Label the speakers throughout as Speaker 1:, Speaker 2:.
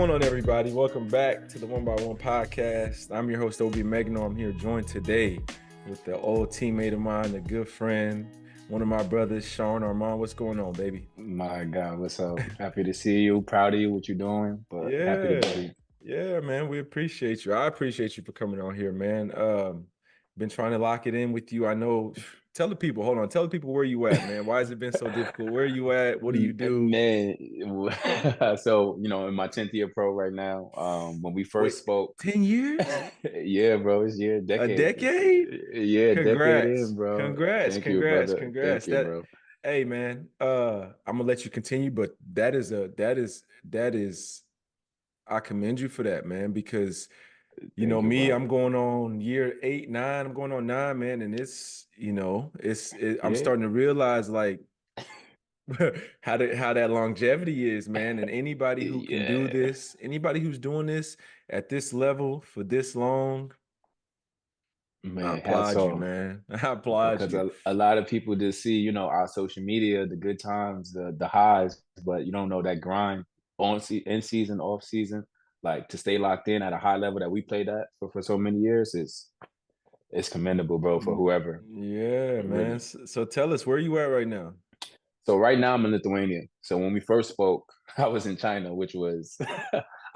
Speaker 1: going on, everybody? Welcome back to the Wonbyone Podcast. I'm your host, Emegano. I'm here joined today with the old teammate of mine, a good friend, one of my brothers, Sean Armand. What's going on, baby?
Speaker 2: My God, what's up? Happy to see you. Proud of you, what you're doing, but happy to be here.
Speaker 1: Yeah, man. We appreciate you. I appreciate you for coming on here, man. Been trying to lock it in with you. I know. Tell the people where you at, man. Why has it been so difficult? Where are you at? What do you do?
Speaker 2: Man, so, in my 10th year pro right now, when we first spoke.
Speaker 1: 10 years?
Speaker 2: Yeah, bro, it's a decade.
Speaker 1: A decade?
Speaker 2: Yeah,
Speaker 1: Congrats.
Speaker 2: decade in, bro.
Speaker 1: Congrats.
Speaker 2: Thank you, brother.
Speaker 1: Congrats.
Speaker 2: Thank you, bro.
Speaker 1: Hey, man, I'm gonna let you continue, but that is I commend you for that, man, because me, I'm going on year 8, 9, I'm going on 9, man, and I'm starting to realize like how that longevity is, man. And anybody who can do this, anybody who's doing this at this level for this long,
Speaker 2: Man,
Speaker 1: I applaud you, man. I applaud you.
Speaker 2: Because a lot of people just see, our social media, the good times, the highs, but you don't know that grind in season, off season, like to stay locked in at a high level that we played at for so many years. It's commendable, bro, for whoever.
Speaker 1: Yeah, man. So tell us, where you at right now?
Speaker 2: So right now I'm in Lithuania. So when we first spoke, I was in China, which was,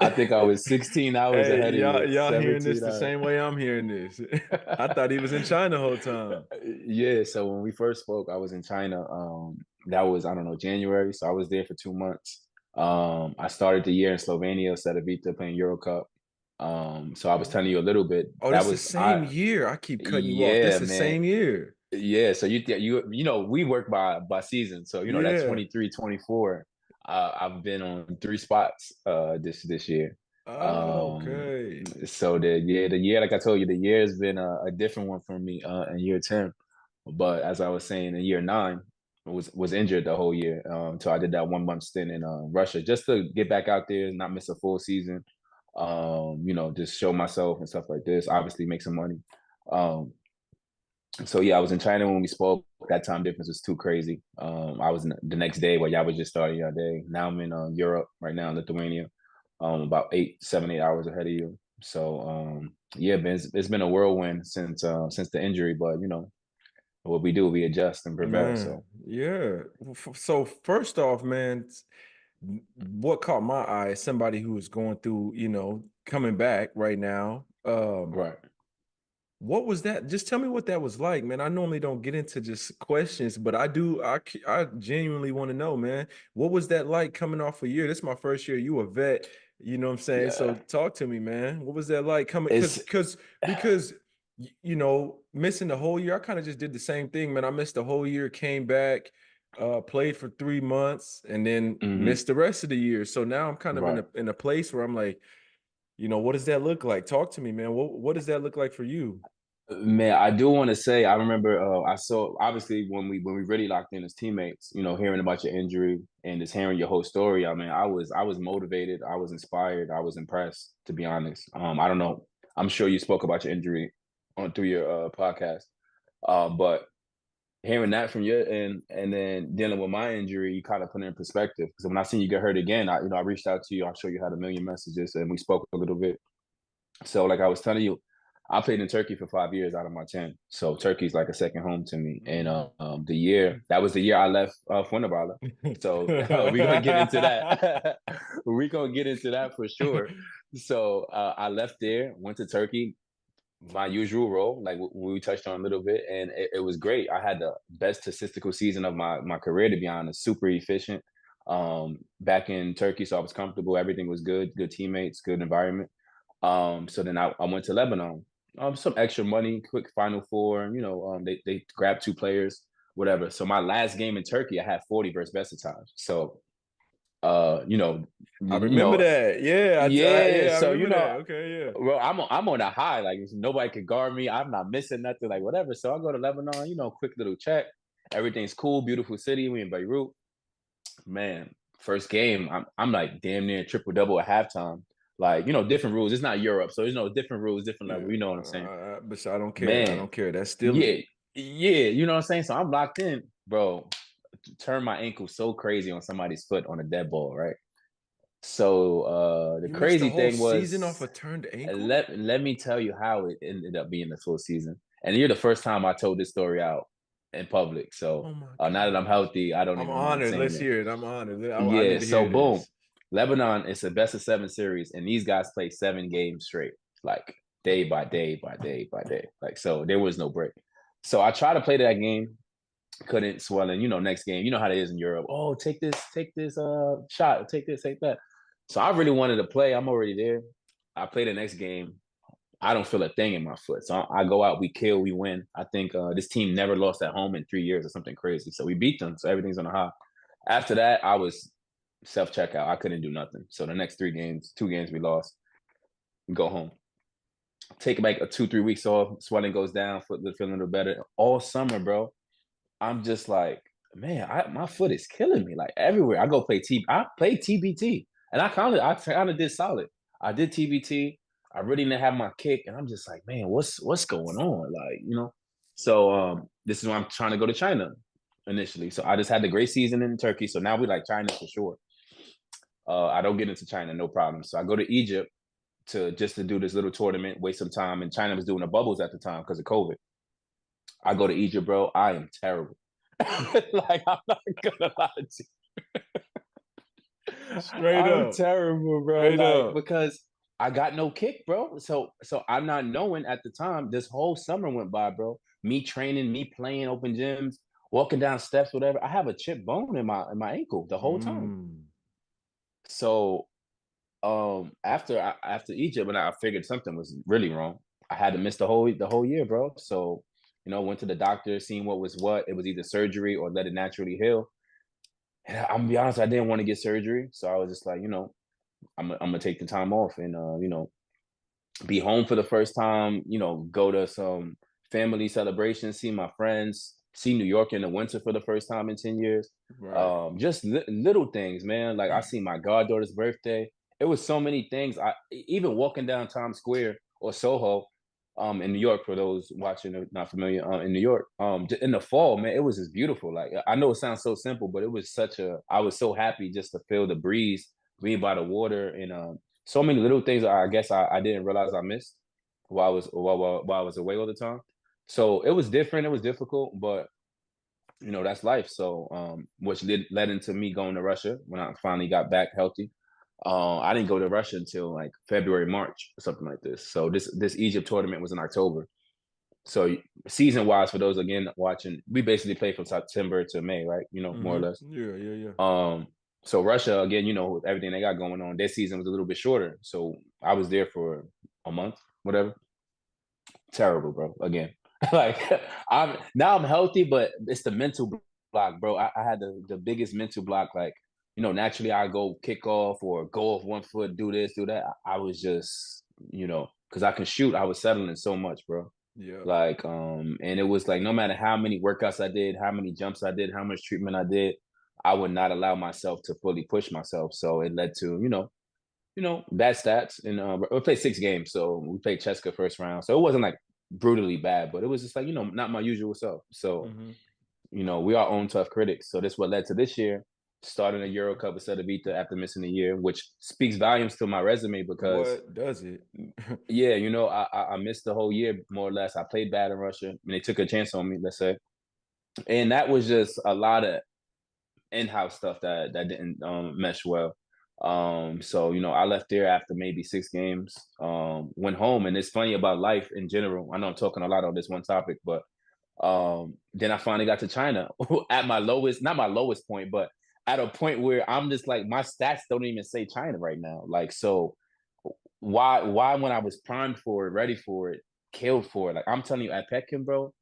Speaker 2: I think I was 16 hours ahead of you.
Speaker 1: Y'all hearing this the same way I'm hearing this. I thought he was in China the whole time.
Speaker 2: Yeah, so when we first spoke, I was in China. That was, I don't know, January. So I was there for 2 months. I started the year in Slovenia, Vita playing Euro Cup. So I was telling you a little bit.
Speaker 1: Oh, that's the same year. I keep cutting you off. That's the same year.
Speaker 2: Yeah, so we work by season. So that's 23, 24. I've been on 3 spots this year.
Speaker 1: Oh, okay.
Speaker 2: So the year, like I told you, the year has been a different one for me in year 10. But as I was saying, in year 9, I was injured the whole year. So I did that 1 month stint in Russia just to get back out there, not miss a full season. Just show myself and stuff like this. Obviously, make some money. So yeah, I was in China when we spoke. That time difference was too crazy. I was the next day where y'all was just starting your day. Now I'm in Europe right now in Lithuania, about 7, 8 hours ahead of you. So it's been a whirlwind since the injury, but what we do, we adjust and prevail.
Speaker 1: Man,
Speaker 2: so
Speaker 1: yeah. So first off, man, what caught my eye is somebody who is going through, coming back right now.
Speaker 2: Right.
Speaker 1: What was that? Just tell me what that was like, man. I normally don't get into just questions, but I do. I genuinely want to know, man. What was that like coming off a year? This is my first year. You a vet, you know what I'm saying? Yeah. So talk to me, man. What was that like coming? Because missing the whole year, I kind of just did the same thing, man. I missed the whole year, came back, played for 3 months, and then missed the rest of the year. So now I'm kind of in a place where I'm like, what does that look like? Talk to me, man. What does that look like for you?
Speaker 2: Man, I do want to say, I remember I saw, obviously, when we really locked in as teammates, hearing about your injury and just hearing your whole story. I mean, I was motivated, I was inspired, I was impressed, to be honest. I don't know. I'm sure you spoke about your injury through your podcast, but hearing that from you and then dealing with my injury, you kind of put it in perspective. Because when I seen you get hurt again, I reached out to you. I'm sure you had a million messages, and we spoke a little bit. So, like I was telling you, I played in Turkey for 5 years out of my 10. So Turkey's like a second home to me. And that was the year I left Wonbyone. So we're going to get into that. We're going to get into that for sure. So I left there, went to Turkey, my usual role, like we touched on a little bit. And it was great. I had the best statistical season of my career, to be honest, super efficient back in Turkey. So I was comfortable. Everything was good teammates, good environment. So then I went to Lebanon. Some extra money, quick Final Four. They grabbed 2 players, whatever. So my last game in Turkey, I had 40 versus Besiktas. So, I
Speaker 1: remember that. Yeah.
Speaker 2: So
Speaker 1: that. Okay, yeah.
Speaker 2: Well, I'm on a high. Like nobody can guard me. I'm not missing nothing. Like whatever. So I go to Lebanon. Quick little check. Everything's cool. Beautiful city. We in Beirut. Man, first game, I'm like damn near triple double at halftime. Like, different rules. It's not Europe, so there's no different rules, different level. You know what I'm saying?
Speaker 1: But I don't care.
Speaker 2: Man,
Speaker 1: I don't care. That's still
Speaker 2: yeah. You know what I'm saying? So I'm locked in, bro. Turn my ankle so crazy on somebody's foot on a dead ball, right? So the
Speaker 1: You missed the
Speaker 2: crazy
Speaker 1: whole
Speaker 2: thing
Speaker 1: season off
Speaker 2: was,
Speaker 1: a turned ankle?
Speaker 2: let me tell you how it ended up being the full season. And you're the first time I told this story out in public. So
Speaker 1: Oh my
Speaker 2: now that I'm
Speaker 1: gosh.
Speaker 2: healthy, I don't
Speaker 1: I'm
Speaker 2: even mind
Speaker 1: honored.
Speaker 2: saying
Speaker 1: Let's
Speaker 2: it.
Speaker 1: hear it. I'm honored. I
Speaker 2: Yeah.
Speaker 1: need to
Speaker 2: So
Speaker 1: hear
Speaker 2: boom,
Speaker 1: this.
Speaker 2: Lebanon. It's a best of 7 series, and these guys play 7 games straight, like day by day by day by day. Like, so there was no break. So I tried to play that game, couldn't. Swelling. Next game, you know how it is in Europe. Oh, take this shot, take this, take that. So I really wanted to play. I'm already there. I play the next game. I don't feel a thing in my foot. So I go out, we kill, we win. I think this team never lost at home in 3 years or something crazy. So we beat them. So everything's on a high. After that, I was self-checkout. I couldn't do nothing. So the next 3 games, 2 games we lost, we go home. Take like a 2-3 weeks off, swelling goes down, foot feeling a little better. All summer, bro, I'm just like, man, my foot is killing me. Like everywhere. I go play I played TBT. And I kind of did solid. I did TBT. I really didn't have my kick. And I'm just like, man, what's going on? Like. So this is why I'm trying to go to China initially. So I just had the great season in Turkey. So now we like China for sure. I don't get into China, no problem. So I go to Egypt to do this little tournament, waste some time. And China was doing the bubbles at the time because of COVID. I go to Egypt, bro. I am terrible. Like, I'm not gonna lie to you.
Speaker 1: Straight
Speaker 2: I'm
Speaker 1: up.
Speaker 2: terrible, bro.
Speaker 1: Straight
Speaker 2: Like,
Speaker 1: up.
Speaker 2: because I got no kick, bro. So I'm not knowing at the time. This whole summer went by, bro. Me training, me playing open gyms, walking down steps, whatever. I have a chipped bone in my ankle the whole time. So after Egypt, when I figured something was really wrong, I had to miss the whole year, bro. So went to the doctor, seeing what was what. It was either surgery or let it naturally heal. And I'm gonna be honest, I didn't want to get surgery, so I was just like, I'm gonna take the time off and be home for the first time. Go to some family celebrations, see my friends, see New York in the winter for the first time in 10 years.
Speaker 1: Right.
Speaker 2: Just little things, man. Like I see my goddaughter's birthday. It was so many things. I even walking down Times Square or Soho, in New York, for those watching or not familiar, in New York, in the fall, man, it was just beautiful. Like I know it sounds so simple, but it was I was so happy just to feel the breeze, being by the water, and so many little things I guess I didn't realize I missed while I was away all the time. So it was different. It was difficult, but that's life. So which led into me going to Russia when I finally got back healthy. I didn't go to Russia until like February, March, or something like this. So this Egypt tournament was in October. So season wise, for those again watching, we basically play from September to May, right? More or less.
Speaker 1: Yeah.
Speaker 2: So Russia again, with everything they got going on, their season was a little bit shorter. So I was there for a month, whatever. Terrible, bro. Again, like I'm healthy, but it's the mental block, bro. I had the biggest mental block. Like, naturally I go kick off or go off one foot, do this, do that. I was just, because I can shoot. I was settling so much, bro.
Speaker 1: Yeah.
Speaker 2: Like, and it was like no matter how many workouts I did, how many jumps I did, how much treatment I did, I would not allow myself to fully push myself. So it led to, bad stats. And we played 6 games, so we played Cheska first round. So it wasn't like brutally bad, but it was just like, not my usual self. So, we are our own tough critics. So this what led to this year, starting a Euro Cup with Cedevita after missing a year, which speaks volumes to my resume because
Speaker 1: What does it?
Speaker 2: yeah, I missed the whole year more or less. I played bad in Russia and they took a chance on me, let's say. And that was just a lot of in-house stuff that didn't mesh well. So I left there after maybe 6 games, went home. And it's funny about life in general. I know I'm talking a lot on this one topic, but then I finally got to China at my lowest, not my lowest point, but at a point where I'm just like, my stats don't even say China right now. Like, so why when I was primed for it, ready for it, killed for it? Like I'm telling you, at Petkin, bro,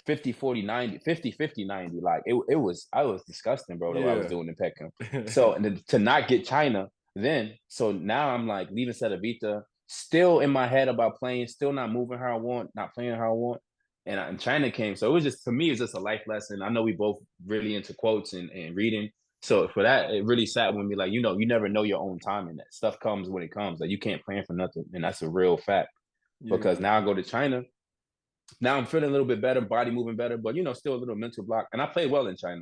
Speaker 2: 50, 40, 90, 50, 50, 90. Like it was, I was disgusting, bro, what I was doing in Petkin. So and to not get China then, so now I'm like leaving Cedevita, still in my head about playing, still not moving how I want, not playing how I want. And China came. So it was just, for me, it's just a life lesson. I know we both really into quotes and reading. So for that, it really sat with me. Like, you never know your own timing. That stuff comes when it comes. Like you can't plan for nothing. And that's a real fact. Because
Speaker 1: Yeah.
Speaker 2: now I go to China. Now I'm feeling a little bit better, body moving better, but still a little mental block. And I played well in China.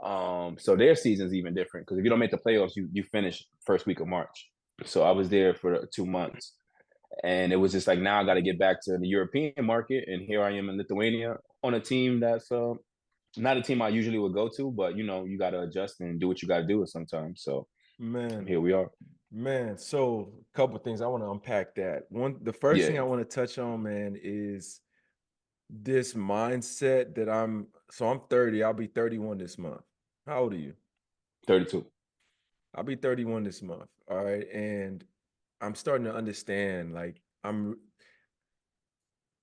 Speaker 2: So their season's even different because if you don't make the playoffs, you finish first week of March. So I was there for 2 months, and it was just like now I got to get back to the European market, and here I am in Lithuania on a team that's not a team I usually would go to, but you got to adjust and do what you got to do sometimes. So
Speaker 1: Man,
Speaker 2: here we are.
Speaker 1: man. So a couple things I want to unpack that. The first thing
Speaker 2: Yeah,
Speaker 1: I want to touch on, man, is this mindset that I'm 30, I'll be 31 this month. How old are you?
Speaker 2: 32.
Speaker 1: I'll be 31 this month. All right. And I'm starting to understand, like,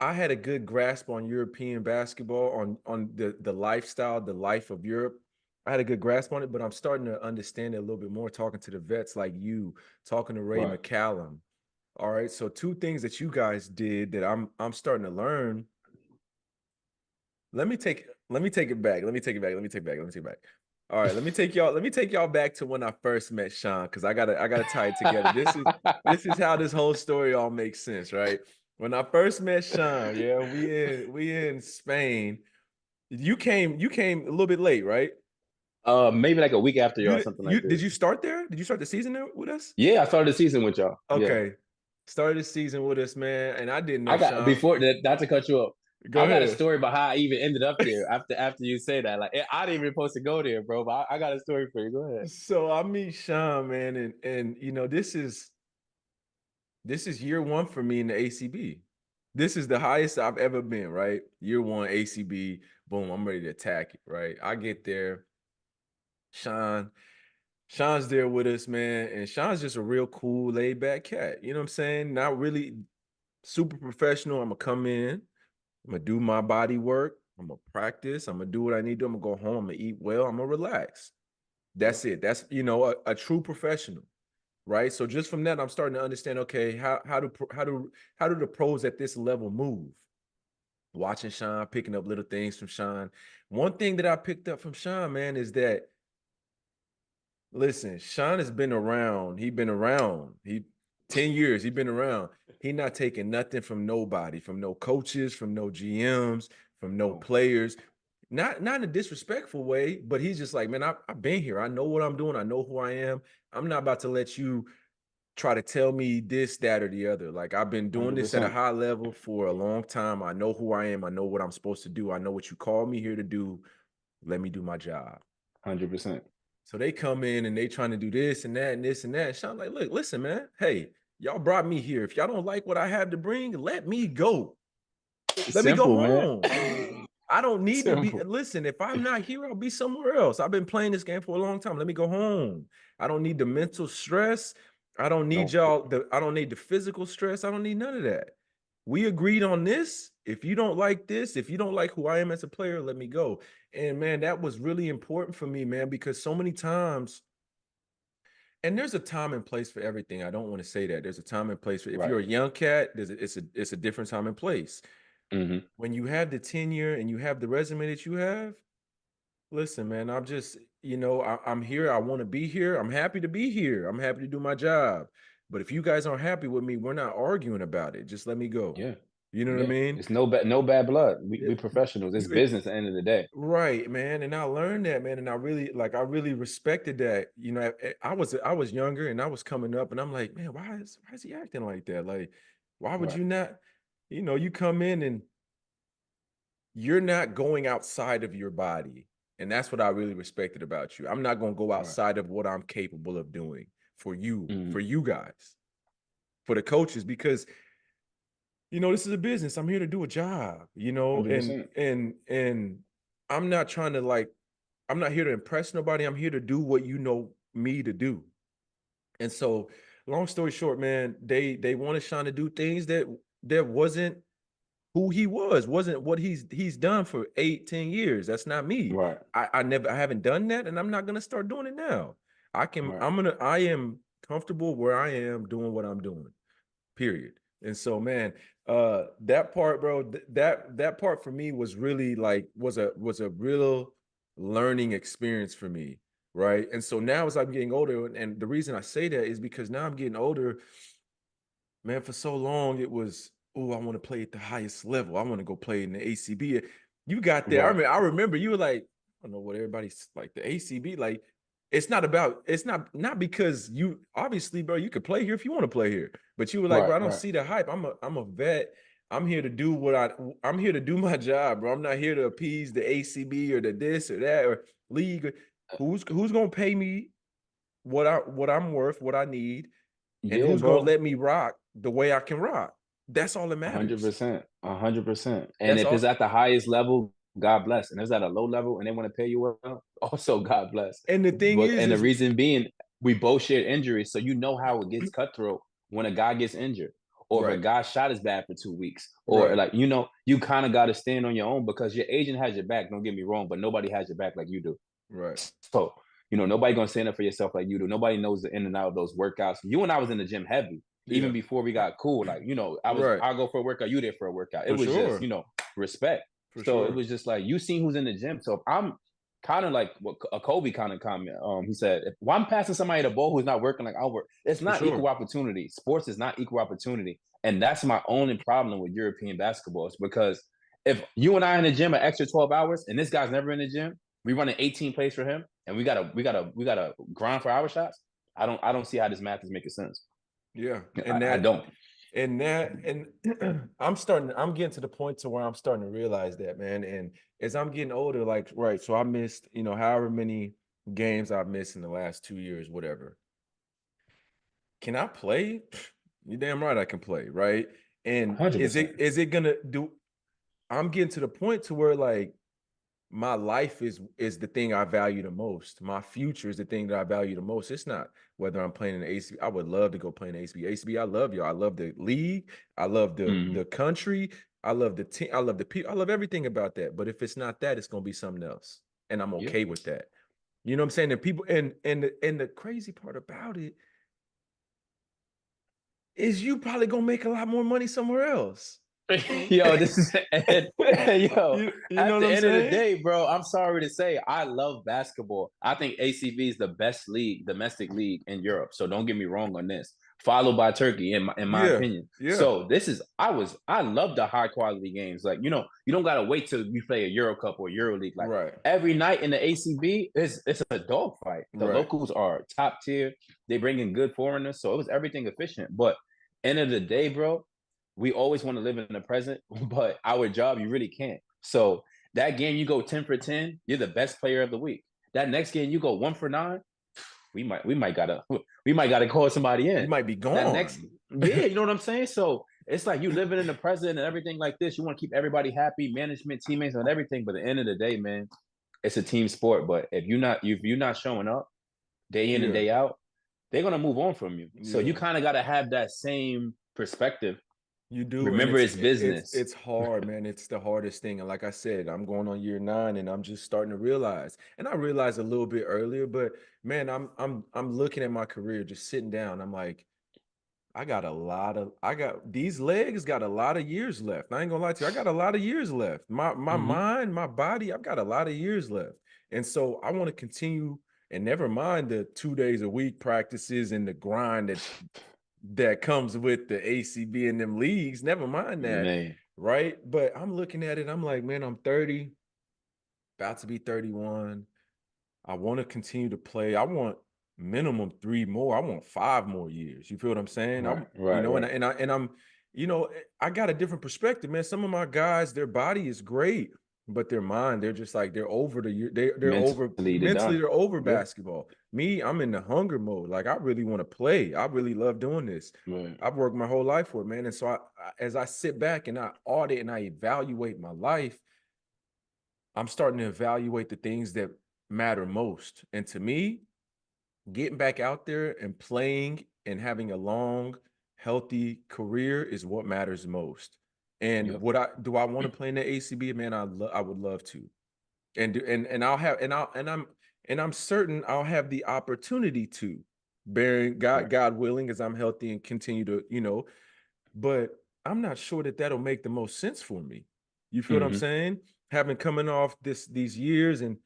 Speaker 1: I had a good grasp on European basketball, on the lifestyle, the life of Europe. I had a good grasp on it, but I'm starting to understand it a little bit more talking to the vets like you, talking to Ray
Speaker 2: Right.
Speaker 1: McCallum. All right. So two things that you guys did that I'm starting to learn. Let me take it back. Let me take it back. All right, let me take y'all back to when I first met Sean, because I gotta tie it together. This is how this whole story all makes sense, right? When I first met Sean, yeah, we in Spain. You came a little bit late, right?
Speaker 2: Maybe like a week after y'all,
Speaker 1: You
Speaker 2: something
Speaker 1: you
Speaker 2: like
Speaker 1: did
Speaker 2: this.
Speaker 1: you start there? Did you start the season there with us?
Speaker 2: Yeah, I started the season with y'all. Yeah,
Speaker 1: Okay. Started the season with us, man. And I didn't know
Speaker 2: I got
Speaker 1: Sean.
Speaker 2: before that. Not to cut you off.
Speaker 1: Go
Speaker 2: I got a
Speaker 1: ahead.
Speaker 2: story about how I even ended up there after you say that. Like I didn't even supposed to go there, bro. But I got a story for you. Go ahead.
Speaker 1: So I meet Sean, man, and this is year one for me in the ACB. This is the highest I've ever been, right? Year one ACB, boom, I'm ready to attack it, right? I get there. Sean, Sean's there with us, man. And Sean's just a real cool, laid back cat. You know what I'm saying? Not really super professional. I'm gonna come in, I'm gonna do my body work, I'm gonna practice, I'm gonna do what I need to do, I'm gonna go home, I'm gonna eat well, I'm gonna relax.
Speaker 2: Yeah,
Speaker 1: That's it. That's a true professional. Right. So just from that, I'm starting to understand, okay, how do the pros at this level move? Watching Sean, picking up little things from Sean. One thing that I picked up from Sean, man, is that listen, Sean has been around. He been around. He 10 years, he been around. He not taking nothing from nobody, from no coaches, from no GMs, from no
Speaker 2: no,
Speaker 1: players. Not in a disrespectful way, but he's just like, man, I've been here. I know what I'm doing. I know who I am. I'm not about to let you try to tell me this, that, or the other. Like I've been doing
Speaker 2: hundred
Speaker 1: this at a
Speaker 2: percent,
Speaker 1: high level for a long time. I know who I am. I know what I'm supposed to do. I know what you called me here to do. Let me do my job.
Speaker 2: 100%.
Speaker 1: So they come in and they trying to do this and that and this and that. And Sean like, look, listen, man. Hey, y'all brought me here. If y'all don't like what I have to bring, let me go. Let me go
Speaker 2: Simple, man.
Speaker 1: home. I don't need to be.
Speaker 2: Simple.
Speaker 1: Listen, if I'm not here, I'll be somewhere else. I've been playing this game for a long time. Let me go home. I don't need the mental stress. I don't need
Speaker 2: No,
Speaker 1: y'all. I don't need the physical stress. I don't need none of that. We agreed on this. If you don't like this, if you don't like who I am as a player, let me go. And man, that was really important for me, man, because so many times, and there's a time and place for everything. I don't want to say that. There's a time and place for if
Speaker 2: right.
Speaker 1: you're a young cat, it's a different time and place.
Speaker 2: Mm-hmm.
Speaker 1: When you have the tenure and you have the resume that you have, listen, man, I'm just, I'm here. I want to be here. I'm happy to be here. I'm happy to do my job. But if you guys aren't happy with me, we're not arguing about it. Just let me go.
Speaker 2: Yeah,
Speaker 1: You know what I
Speaker 2: yeah.
Speaker 1: mean?
Speaker 2: It's no bad blood.
Speaker 1: Yeah.
Speaker 2: We professionals. It's business at the end of the day.
Speaker 1: Right, man. And I learned that, man. And I really respected that. I was younger and I was coming up and I'm like, man, why is he acting like that? Like, why would
Speaker 2: Right,
Speaker 1: you not, you come in and you're not going outside of your body. And that's what I really respected about you. I'm not going to go
Speaker 2: right.
Speaker 1: outside of what I'm capable of doing
Speaker 2: Mm-hmm.
Speaker 1: for you guys, for the coaches, because this is a business. I'm here to do a job,
Speaker 2: 100%.
Speaker 1: and I'm not trying to I'm not here to impress nobody. I'm here to do what you know me to do. And so, long story short, man, they wanted Sean to do things that wasn't who he wasn't what he's done for 8-10 years. That's not me.
Speaker 2: Right,
Speaker 1: I haven't done that, and I'm not gonna start doing it now.
Speaker 2: right,
Speaker 1: I am comfortable where I am doing what I'm doing, period. And so, man, that part, bro, that part for me was really was a real learning experience for me, right? And so now as I'm getting older, and the reason I say that is because now I'm getting older, man. For so long it was, oh, I want to play at the highest level. I want to go play in the ACB. You got there.
Speaker 2: right.
Speaker 1: I remember you were like, don't know what everybody's like the ACB, like it's not because you obviously, bro, you could play here if you want to play here. But you were like, bro, I don't see the hype. I'm a vet. I'm here to do I'm here to do my job, bro. I'm not here to appease the ACB or the this or that or league. Who's gonna pay me what I'm worth, what I need, and
Speaker 2: Yeah,
Speaker 1: who's gonna
Speaker 2: bro.
Speaker 1: let me rock the way I can rock? That's all that matters.
Speaker 2: 100%. 100%. And
Speaker 1: That's
Speaker 2: if
Speaker 1: all.
Speaker 2: it's at the highest level, God bless. And if it's at a low level and they want to pay you well, also God bless.
Speaker 1: And the thing
Speaker 2: But and the
Speaker 1: is
Speaker 2: reason being, we both shared injuries, so you know how it gets cutthroat when a guy gets injured, or if a guy's shot is bad for 2 weeks, or like you kind of got to stand on your own because your agent has your back. Don't get me wrong, but nobody has your back like you do.
Speaker 1: Right.
Speaker 2: So nobody gonna stand up for yourself like you do. Nobody knows the in and out of those workouts. You and I was in the gym heavy. Even before we got cool, like, I'll go for a workout, you there for a workout. It was just, respect. So it was just like, you seen who's in the gym. So if I'm kind of like what a Kobe kind of comment, he said, if I'm passing somebody the ball who's not working, like I'll work. It's not equal opportunity. Sports is not equal opportunity. And that's my only problem with European basketball is because if you and I in the gym an extra 12 hours and this guy's never in the gym, we running 18 plays for him and we gotta grind for our shots. I don't see how this math is making sense.
Speaker 1: Yeah,
Speaker 2: and I don't.
Speaker 1: And I'm getting to the point to where I'm starting to realize that, man. And as I'm getting older, like, right, so I missed, however many games I've missed in the last 2 years, whatever. Can I play? You're damn right I can play, right? And
Speaker 2: 100%.
Speaker 1: is it gonna do? I'm getting to the point to where like my life is the thing I value the most. My future is the thing that I value the most. It's not whether I'm playing in the ACB. I would love to go play in the ACB. ACB, I love you. I love the league. I love the country. I love the team. I love the people. I love everything about that. But if it's not that, it's gonna be something else, and I'm okay with that. You know what I'm saying? And people, and the crazy part about it is you probably gonna make a lot more money somewhere else.
Speaker 2: Yo, this is yo.
Speaker 1: You know
Speaker 2: At the end
Speaker 1: of
Speaker 2: the day, bro, I'm sorry to say, I love basketball. I think ACB is the best league, domestic league in Europe. So don't get me wrong on this. Followed by Turkey, in my opinion.
Speaker 1: Yeah.
Speaker 2: So this is I love the high quality games. Like you don't gotta wait till you play a Euro Cup or Euro League. Like every night in the ACB, it's a dogfight. The locals are top tier. They bring in good foreigners, so it was everything efficient. But end of the day, bro, we always want to live in the present, but our job, you really can't. So that game, you go 10 for 10, you're the best player of the week. That next game, you go 1 for 9. We might gotta call somebody in.
Speaker 1: You might be gone.
Speaker 2: That next, you know what I'm saying? So it's like you living in the present and everything like this. You want to keep everybody happy, management, teammates, and everything. But at the end of the day, man, it's a team sport. But if you're not showing up day in and day out, they're gonna move on from you. So you kind of gotta have that same perspective.
Speaker 1: You do.
Speaker 2: Remember, it's business.
Speaker 1: It's hard, man. It's the hardest thing. And like I said, I'm going on year 9 and I'm just starting to realize. And I realized a little bit earlier, but man, I'm looking at my career, just sitting down. I'm like, these legs got a lot of years left. I ain't gonna lie to you. I got a lot of years left. My mind, my body, I've got a lot of years left. And so I want to continue, and never mind the 2 days a week practices and the grind that comes with the ACB and them leagues. Never mind that,
Speaker 2: man.
Speaker 1: right? But I'm looking at it. I'm like, man, I'm 30, about to be 31. I want to continue to play. I want minimum 3 more. I want 5 more years. You feel what I'm saying? And I'm, I got a different perspective, man. Some of my guys, their body is great, but their mind, they're just like, they're over they're over basketball. Me, I'm in the hunger mode. Like, I really want to play. I really love doing this. I've worked my whole life for it, man. And so as I sit back and I audit and I evaluate my life, I'm starting to evaluate the things that matter most. And to me, getting back out there and playing and having a long, healthy career is what matters most. And do I want to play in the ACB? Man, I would love to. And I'm certain I'll have the opportunity to, bearing God willing, as I'm healthy and continue to, but I'm not sure that'll make the most sense for me. You feel what I'm saying? Having coming off these years, and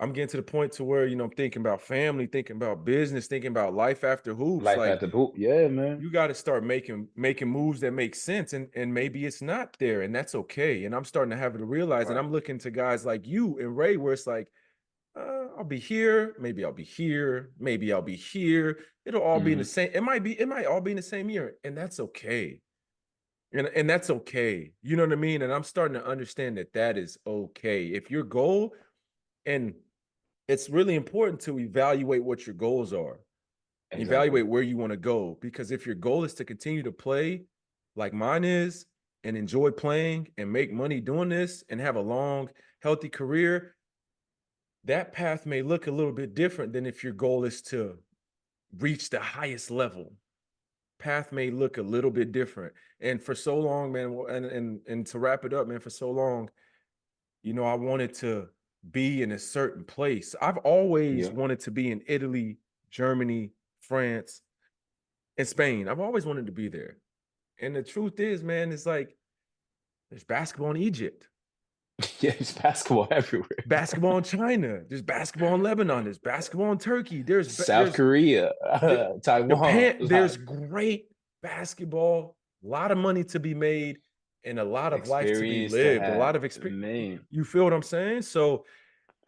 Speaker 1: I'm getting to the point to where, I'm thinking about family, thinking about business, thinking about life after hoops.
Speaker 2: Life after hoop. Yeah, man.
Speaker 1: You got to start making moves that make sense. And maybe it's not there, and that's okay. And I'm starting to have to realize, and I'm looking to guys like you and Ray, where it's like, I'll be here, maybe I'll be here, maybe I'll be here. It'll all be in the same, it might all be in the same year, and that's okay. And that's okay. You know what I mean? And I'm starting to understand that that is okay. If your goal, and it's really important to evaluate what your goals are.
Speaker 2: Exactly.
Speaker 1: Evaluate where you want to go, because if your goal is to continue to play like mine is and enjoy playing and make money doing this and have a long, healthy career, that path may look a little bit different than if your goal is to reach the highest level. Path may look a little bit different. And for so long, man, and to wrap it up, man, for so long, I wanted to be in a certain place. I've always
Speaker 2: Yeah.
Speaker 1: wanted to be in Italy, Germany, France, and Spain. I've always wanted to be there. And the truth is, man, it's like there's basketball in Egypt.
Speaker 2: Yeah, it's basketball everywhere.
Speaker 1: Basketball in China. There's basketball in Lebanon. There's basketball in Turkey.
Speaker 2: South Korea, Taiwan.
Speaker 1: Japan. There's great basketball. A lot of money to be made, and a lot of life to be
Speaker 2: experience to
Speaker 1: lived. A
Speaker 2: have.
Speaker 1: lot of experience.
Speaker 2: Man.
Speaker 1: You feel what I'm saying? So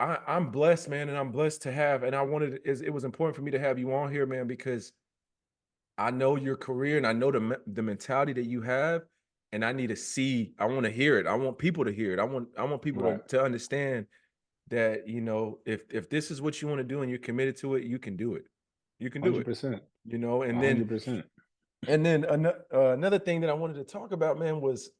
Speaker 1: I'm blessed, man, and I'm blessed to have. And it was important for me to have you on here, man, because I know your career and I know the mentality that you have, and I need to see. I want to hear it. I want people to hear it. I want people to understand that, if this is what you want to do and you're committed to it, you can do it. You can do it.
Speaker 2: 100%.
Speaker 1: And
Speaker 2: 100%.
Speaker 1: then another thing that I wanted to talk about, man, was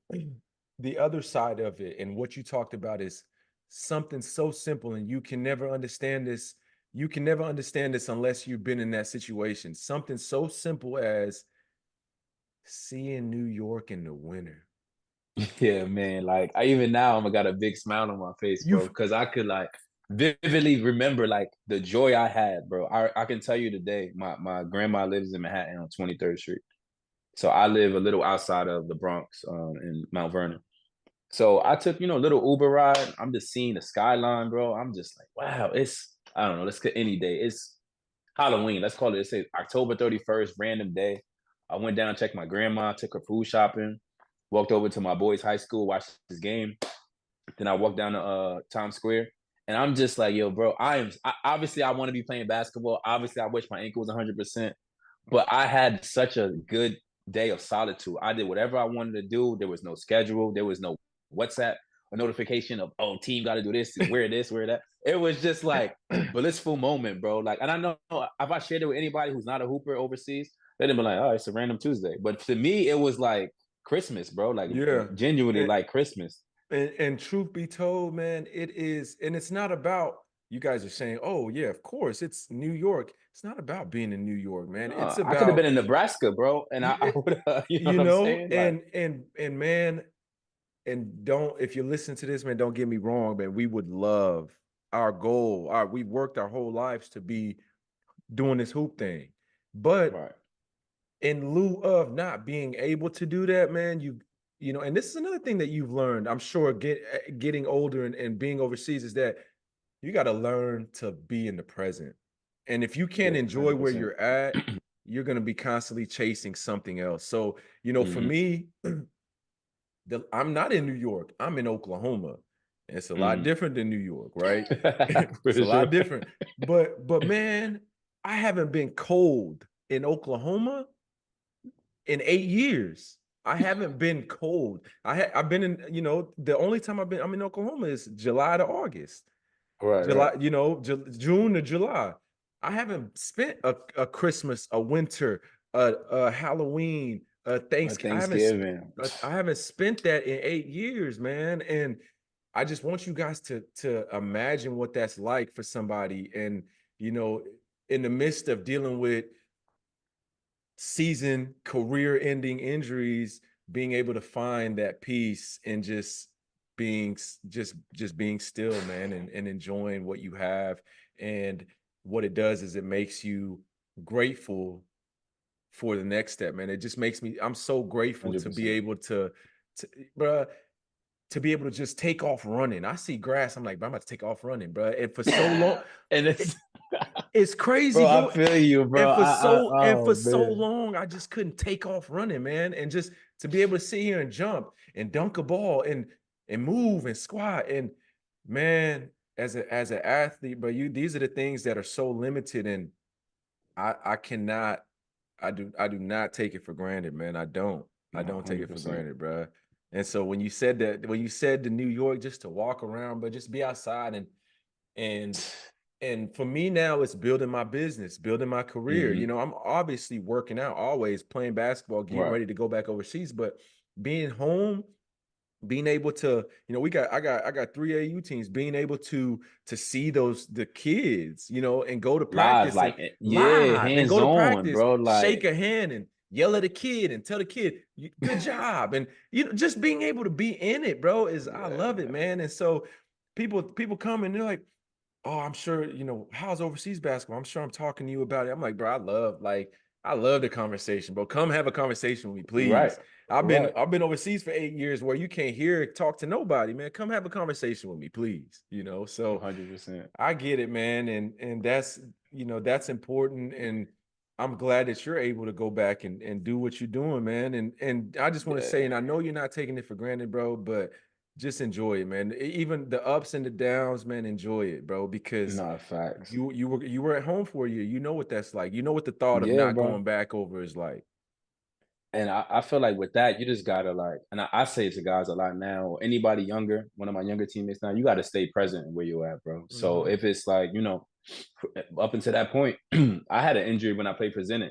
Speaker 1: the other side of it. And what you talked about is something so simple, and you can never understand this. You can never understand this unless you've been in that situation. Something so simple as seeing New York in the winter.
Speaker 2: Yeah, man. Like even now, I got a big smile on my face, bro, because I could like vividly remember like the joy I had, bro. I can tell you today, my grandma lives in Manhattan on 23rd Street. So I live a little outside of the Bronx, in Mount Vernon. So I took, a little Uber ride. I'm just seeing the skyline, bro. I'm just like, wow, I don't know, let's get any day. It's Halloween. Let's call it, let's say October 31st, random day. I went down, checked my grandma, took her food shopping, walked over to my boy's high school, watched his game. Then I walked down to Times Square. And I'm just like, yo, bro, obviously I want to be playing basketball. Obviously, I wish my ankle was 100%. But I had such a good day of solitude. I did whatever I wanted to do. There was no schedule. There was no WhatsApp a notification of, oh, team got to do this, wear this, wear that. It was just like blissful moment, bro. Like, and I know if I shared it with anybody who's not a hooper overseas, they'd be like, oh, it's a random Tuesday. But to me, it was like Christmas, bro. Like, genuinely like Christmas.
Speaker 1: And truth be told, man, it is. And it's not about, you guys are saying, oh, yeah, of course, it's New York. It's not about being in New York, man.
Speaker 2: No,
Speaker 1: It's
Speaker 2: I could have
Speaker 1: about,
Speaker 2: been in Nebraska, bro. And I would have, you know what I'm saying?
Speaker 1: And man, and don't, if you listen to this, man, don't get me wrong, man, we would love our goal. We worked our whole lives to be doing this hoop thing. But in lieu of not being able to do that, man, and this is another thing that you've learned, I'm sure, getting older and being overseas, is that you got to learn to be in the present. And if you can't enjoy
Speaker 2: 100%.
Speaker 1: where you're at, you're going to be constantly chasing something else. So, for me, I'm not in New York. I'm in Oklahoma. It's a lot different than New York, right? It's a lot different. But man, I haven't been cold in Oklahoma in 8 years. I haven't been cold. I've been in, the only time I'm in Oklahoma is July to August. July, June to July. I haven't spent a Christmas, a winter, a Halloween, a Thanksgiving. I haven't spent that in 8 years, man. And I just want you guys to imagine what that's like for somebody. And, in the midst of dealing with season career-ending injuries, being able to find that peace and just being still, man, and enjoying what you have. And what it does is it makes you grateful for the next step, man. It just makes me, I'm so grateful 100%. To be able to be able to just take off running. I see grass, I'm like, I'm about to take off running, bro. And for so long, and it's crazy, bro.
Speaker 2: I feel you, bro.
Speaker 1: And for so long, I just couldn't take off running, man. And just to be able to sit here and jump and dunk a ball and move and squat. And man, as an athlete, but these are the things that are so limited, and I cannot, I do not take it for granted, man. I
Speaker 2: No,
Speaker 1: don't take it for
Speaker 2: 100%.
Speaker 1: granted, bro. And so when you said to New York, just to walk around, but just be outside, and and for me now, it's building my business, building my career.
Speaker 2: Hmm.
Speaker 1: You know, I'm obviously working out, always playing basketball, getting
Speaker 2: Right.
Speaker 1: ready to go back overseas, but being home, being able to, I got 3 AU teams, being able to see the kids, and go to
Speaker 2: Live,
Speaker 1: practice, and
Speaker 2: like, yeah,
Speaker 1: live, and
Speaker 2: hands
Speaker 1: go to
Speaker 2: on,
Speaker 1: practice,
Speaker 2: bro.
Speaker 1: shake
Speaker 2: Like,
Speaker 1: a hand and yell at a kid and tell the kid, good job. And just being able to be in it, bro, I
Speaker 2: yeah,
Speaker 1: love it,
Speaker 2: man.
Speaker 1: man. And so people come and they're like, oh, I'm sure, how's overseas basketball? I'm sure I'm talking to you about it. I'm like, bro, I love the conversation, bro. Come have a conversation with me,
Speaker 2: Right,
Speaker 1: please. I've been
Speaker 2: right,
Speaker 1: I've been overseas for 8 years where you can't talk to nobody, man. Come have a conversation with me, please. So
Speaker 2: 100%.
Speaker 1: I get it, man. And that's important. And I'm glad that you're able to go back and do what you're doing, man. And I just want to say,
Speaker 2: Yeah,
Speaker 1: and I know you're not taking it for granted, bro, but just enjoy it, man. Even the ups and the downs, man, enjoy it, bro, because
Speaker 2: no facts.
Speaker 1: you were at home for a year. You know what that's like. You know what the thought of
Speaker 2: Yeah,
Speaker 1: not
Speaker 2: bro.
Speaker 1: going back over is like.
Speaker 2: And I feel like with that, you just gotta like, and I say to guys a lot now, or anybody younger, one of my younger teammates now, you gotta stay present where you're at, bro. So
Speaker 1: Mhm.
Speaker 2: if it's like, up until that point, I had an injury when I played for Zenit,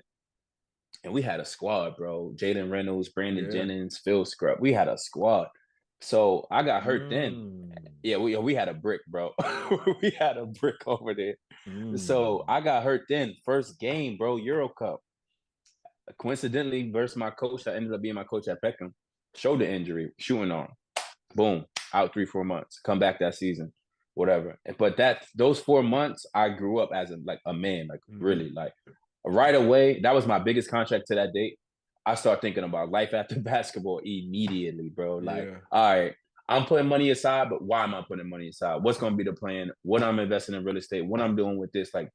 Speaker 2: and we had a squad, bro. Jaden Reynolds, Brandon
Speaker 1: Yeah.
Speaker 2: Jennings, Phil Scrub. We had a squad. So I got hurt then.
Speaker 1: Mm.
Speaker 2: Yeah, we had a brick, bro. We had a brick over there. So
Speaker 1: Mm.
Speaker 2: I got hurt then. First game, bro, Euro Cup. Coincidentally, versus my coach that ended up being my coach at Peckham. Shoulder injury, shooting arm. Boom, out 3-4 months. Come back that season, whatever. But those 4 months, I grew up as a man, like
Speaker 1: Mhm.
Speaker 2: really, like right away. That was my biggest contract to that date. I start thinking about life after basketball immediately, bro. Like,
Speaker 1: Yeah.
Speaker 2: all right, I'm putting money aside, but why am I putting money aside? What's going to be the plan? What I'm investing in real estate? What I'm doing with this? Like,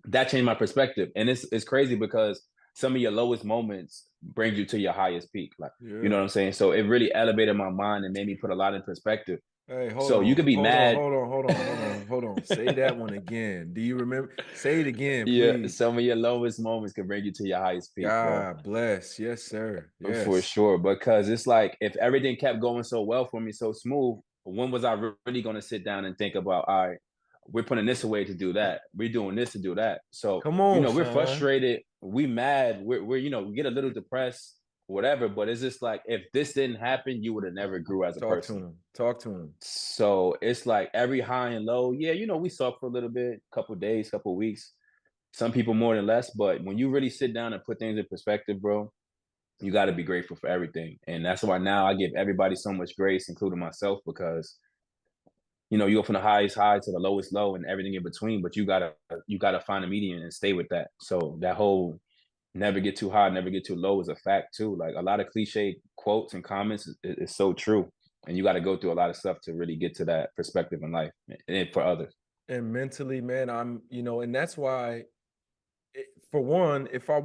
Speaker 2: that changed my perspective. And it's crazy because some of your lowest moments bring you to your highest peak. Like, you know
Speaker 1: Yeah.
Speaker 2: what I'm saying? So it really elevated my mind and made me put a lot in perspective.
Speaker 1: Hey, hold
Speaker 2: So you
Speaker 1: on,
Speaker 2: could be
Speaker 1: hold on,
Speaker 2: mad.
Speaker 1: hold on, hold on, hold on, hold on. Say that one again. Do you remember? Say it again,
Speaker 2: Yeah,
Speaker 1: please.
Speaker 2: some of your lowest moments can bring you to your highest peak, bro.
Speaker 1: God bless. Yes, sir.
Speaker 2: For
Speaker 1: Yes.
Speaker 2: sure. Because it's like if everything kept going so well for me, so smooth, when was I really going to sit down and think about, all right, we're putting this away to do that. We're doing this to do that. So,
Speaker 1: Come on,
Speaker 2: we're
Speaker 1: Sean.
Speaker 2: frustrated. We mad. We're we get a little depressed, whatever. But it's just like, if this didn't happen, you would have never grew as a
Speaker 1: Talk to
Speaker 2: person.
Speaker 1: him. Talk to him.
Speaker 2: So it's like every high and low. Yeah, we suck for a little bit, couple days, couple weeks. Some people more than less. But when you really sit down and put things in perspective, bro, you got to be grateful for everything. And that's why now I give everybody so much grace, including myself, because you go from the highest high to the lowest low and everything in between, but you gotta find a median and stay with that. So that whole never get too high, never get too low is a fact too. Like a lot of cliche quotes and comments is so true. And you got to go through a lot of stuff to really get to that perspective in life and for others.
Speaker 1: And mentally, man, and that's why, for one, if I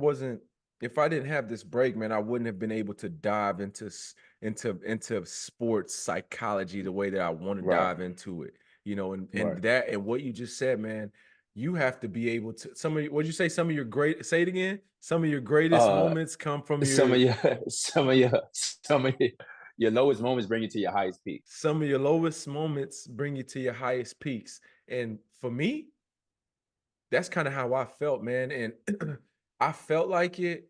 Speaker 1: didn't have this break, man, I wouldn't have been able to dive into sports psychology the way that I want to
Speaker 2: Right,
Speaker 1: dive into it. And
Speaker 2: right.
Speaker 1: that, and what you just said, man, you have to be able to, what'd you say? Some of your great, say it again. Some of your greatest
Speaker 2: Uh,
Speaker 1: moments come from
Speaker 2: some of
Speaker 1: your
Speaker 2: your, some of your lowest moments bring you to your highest peak.
Speaker 1: some of your lowest moments bring you to your highest peaks. And for me, that's kind of how I felt, man. And I felt like it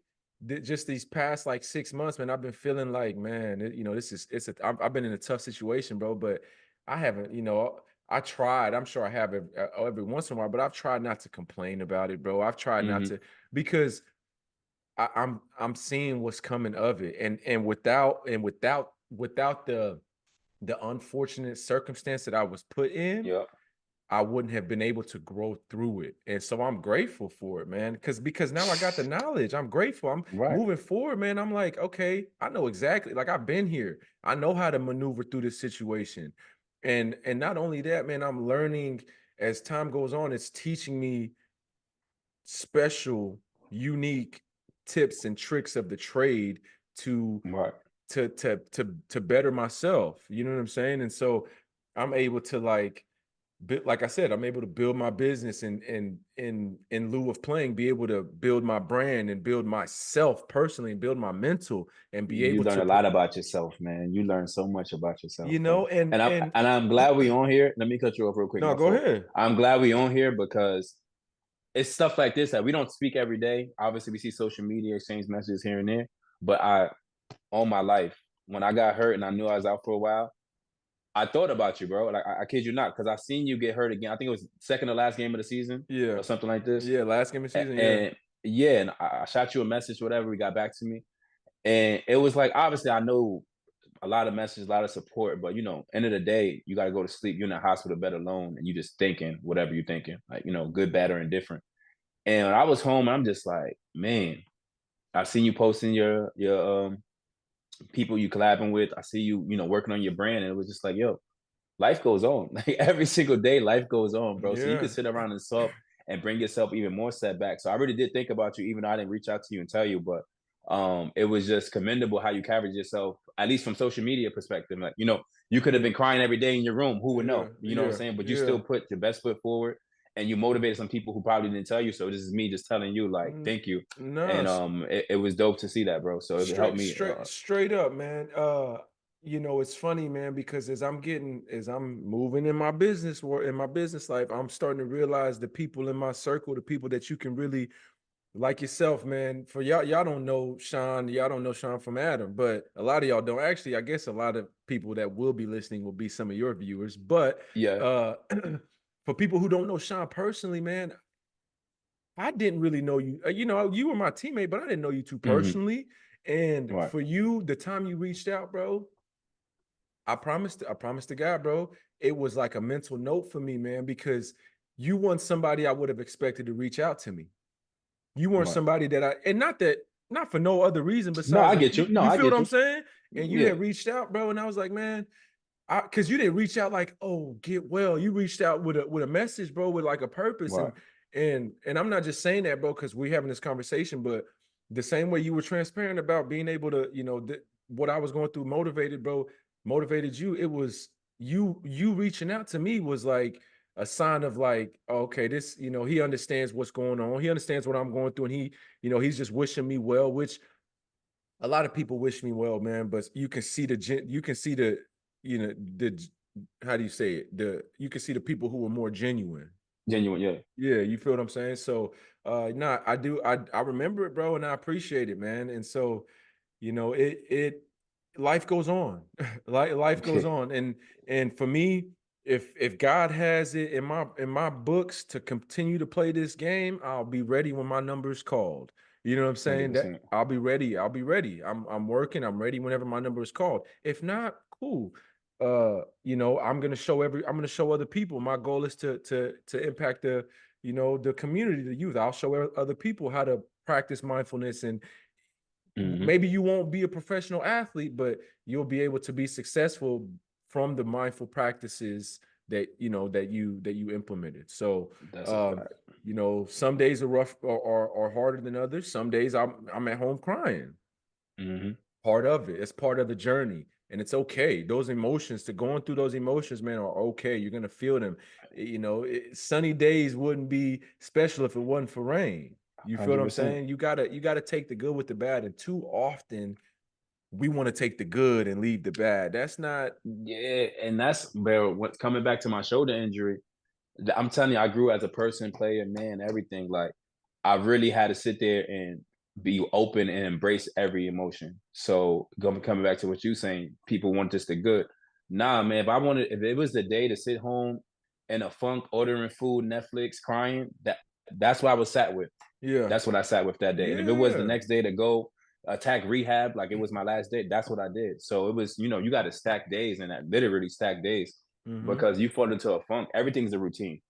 Speaker 1: just these past like 6 months, man. I've been feeling like, man, this is I've been in a tough situation, bro. But I haven't, I tried. I'm sure I have every once in a while, but I've tried not to complain about it, bro. I've tried not
Speaker 2: Hmm.
Speaker 1: to, because I'm seeing what's coming of it, and without the unfortunate circumstance that I was put in,
Speaker 2: Yep.
Speaker 1: I wouldn't have been able to grow through it. And so I'm grateful for it, man. Because now I got the knowledge. I'm grateful. I'm
Speaker 2: Right.
Speaker 1: moving forward, man. I'm like, okay, I know exactly. Like, I've been here. I know how to maneuver through this situation. And not only that, man, I'm learning as time goes on. It's teaching me special, unique tips and tricks of the trade to
Speaker 2: Right.
Speaker 1: to better myself. You know what I'm saying? And so I'm able to, like, like I said, I'm able to build my business and in lieu of playing, be able to build my brand and build myself personally and build my mental and be
Speaker 2: You
Speaker 1: able
Speaker 2: learn
Speaker 1: to,
Speaker 2: a lot about yourself, man. You learn so much about yourself,
Speaker 1: you
Speaker 2: bro.
Speaker 1: know,
Speaker 2: And I'm glad we on here. Let me cut you off real quick,
Speaker 1: no,
Speaker 2: my
Speaker 1: go
Speaker 2: fault.
Speaker 1: ahead.
Speaker 2: I'm glad we on here because it's stuff like this that we don't speak every day. Obviously, we see social media, exchange messages here and there. But all my life, when I got hurt and I knew I was out for a while, I thought about you, bro. Like I kid you not, because I seen you get hurt again. I think it was second to last game of the season
Speaker 1: Yeah.
Speaker 2: or something like this.
Speaker 1: Yeah. Last game of the season. Yeah.
Speaker 2: And yeah, and I shot you a message, whatever. He got back to me, and it was like obviously I know a lot of messages, a lot of support, but end of the day, you got to go to sleep. You're in the hospital bed alone, and you just thinking whatever you're thinking, like good, bad, or indifferent. And when I was home, I'm just like, man, I seen you posting your people you collabing with. I see you, working on your brand, and it was just like, yo, life goes on. Like every single day, life goes on, bro. So you can
Speaker 1: Yeah.
Speaker 2: sit around and sulk and bring yourself even more setbacks. So I really did think about you, even though I didn't reach out to you and tell you, but it was just commendable how you carried yourself, at least from social media perspective. Like, you could have been crying every day in your room. Who would
Speaker 1: Yeah.
Speaker 2: know? You know what I'm
Speaker 1: Yeah.
Speaker 2: saying? But you
Speaker 1: Yeah.
Speaker 2: still put your best foot forward and you motivated some people who probably didn't tell you. So this is me just telling you, like, thank you.
Speaker 1: No.
Speaker 2: And it was dope to see that, bro. So it helped me.
Speaker 1: Straight up, man. It's funny, man, because as I'm moving in my business or in my business life, I'm starting to realize the people in my circle, the people that you can really like yourself, man. For y'all don't know Sean from Adam, but a lot of y'all don't. Actually, I guess a lot of people that will be listening will be some of your viewers. But
Speaker 2: Yeah.
Speaker 1: for people who don't know Sean personally, man, I didn't really know you. You were my teammate, but I didn't know you too
Speaker 2: Mm-hmm.
Speaker 1: personally. And
Speaker 2: Right.
Speaker 1: for you, the time you reached out, bro, I promised the guy, bro, it was like a mental note for me, man, because you weren't somebody I would have expected to reach out to me. You weren't
Speaker 2: Right.
Speaker 1: somebody not for no other reason
Speaker 2: No,
Speaker 1: besides
Speaker 2: I
Speaker 1: that
Speaker 2: get you. No,
Speaker 1: you
Speaker 2: I
Speaker 1: feel what
Speaker 2: get
Speaker 1: I'm
Speaker 2: you.
Speaker 1: saying? And you
Speaker 2: Yeah.
Speaker 1: had reached out, bro, and I was like, man, because you didn't reach out like, oh, get well. You reached out with a message, bro, with like a purpose.
Speaker 2: Right.
Speaker 1: And I'm not just saying that, bro, because we're having this conversation, but the same way you were transparent about being able to, what I was going through motivated, bro, motivated you. It was you reaching out to me was like a sign of like, okay, this, he understands what's going on. He understands what I'm going through, and he's just wishing me well, which a lot of people wish me well, man, but you can see the how do you say it? You can see the people who are more genuine.
Speaker 2: Genuine, yeah.
Speaker 1: Yeah, you feel what I'm saying? So nah, I do I remember it, bro, and I appreciate it, man. And so, it life goes on. Life goes
Speaker 2: Okay.
Speaker 1: on. And for me, if God has it in my books to continue to play this game, I'll be ready when my number is called. You know what I'm saying? That
Speaker 2: 100%.
Speaker 1: I'll be ready. I'll be ready. I'm working. I'm ready whenever my number is called. If not, cool. I'm gonna show other people. My goal is to impact the community, the youth. I'll show other people how to practice mindfulness, and
Speaker 2: Mm-hmm.
Speaker 1: maybe you won't be a professional athlete, but you'll be able to be successful from the mindful practices that you implemented. So
Speaker 2: That's a fact.
Speaker 1: some days are rough or harder than others. Some days I'm at home crying.
Speaker 2: Mm-hmm.
Speaker 1: Part of it. It's part of the journey. And it's okay. Those emotions, to going through those emotions, man, are okay. You're gonna feel them. Sunny days wouldn't be special if it wasn't for rain. You feel what I'm
Speaker 2: 100%.
Speaker 1: saying? You gotta take the good with the bad. And too often we want to take the good and leave the bad. That's not.
Speaker 2: Yeah, and that's where what's coming back to my shoulder injury. I'm telling you, I grew as a person, player, man, everything. Like I really had to sit there and be open and embrace every emotion. So coming back to what you saying, people want just the good. Nah, man. If it was the day to sit home in a funk, ordering food, Netflix, crying, that's what I was sat with.
Speaker 1: Yeah.
Speaker 2: That's what I sat with that day. And if it was the
Speaker 1: Yeah.
Speaker 2: next day to go attack rehab, like it was my last day, that's what I did. So it was, you got to stack days and that literally stack days
Speaker 1: Mm-hmm.
Speaker 2: because you fall into a funk. Everything's a routine.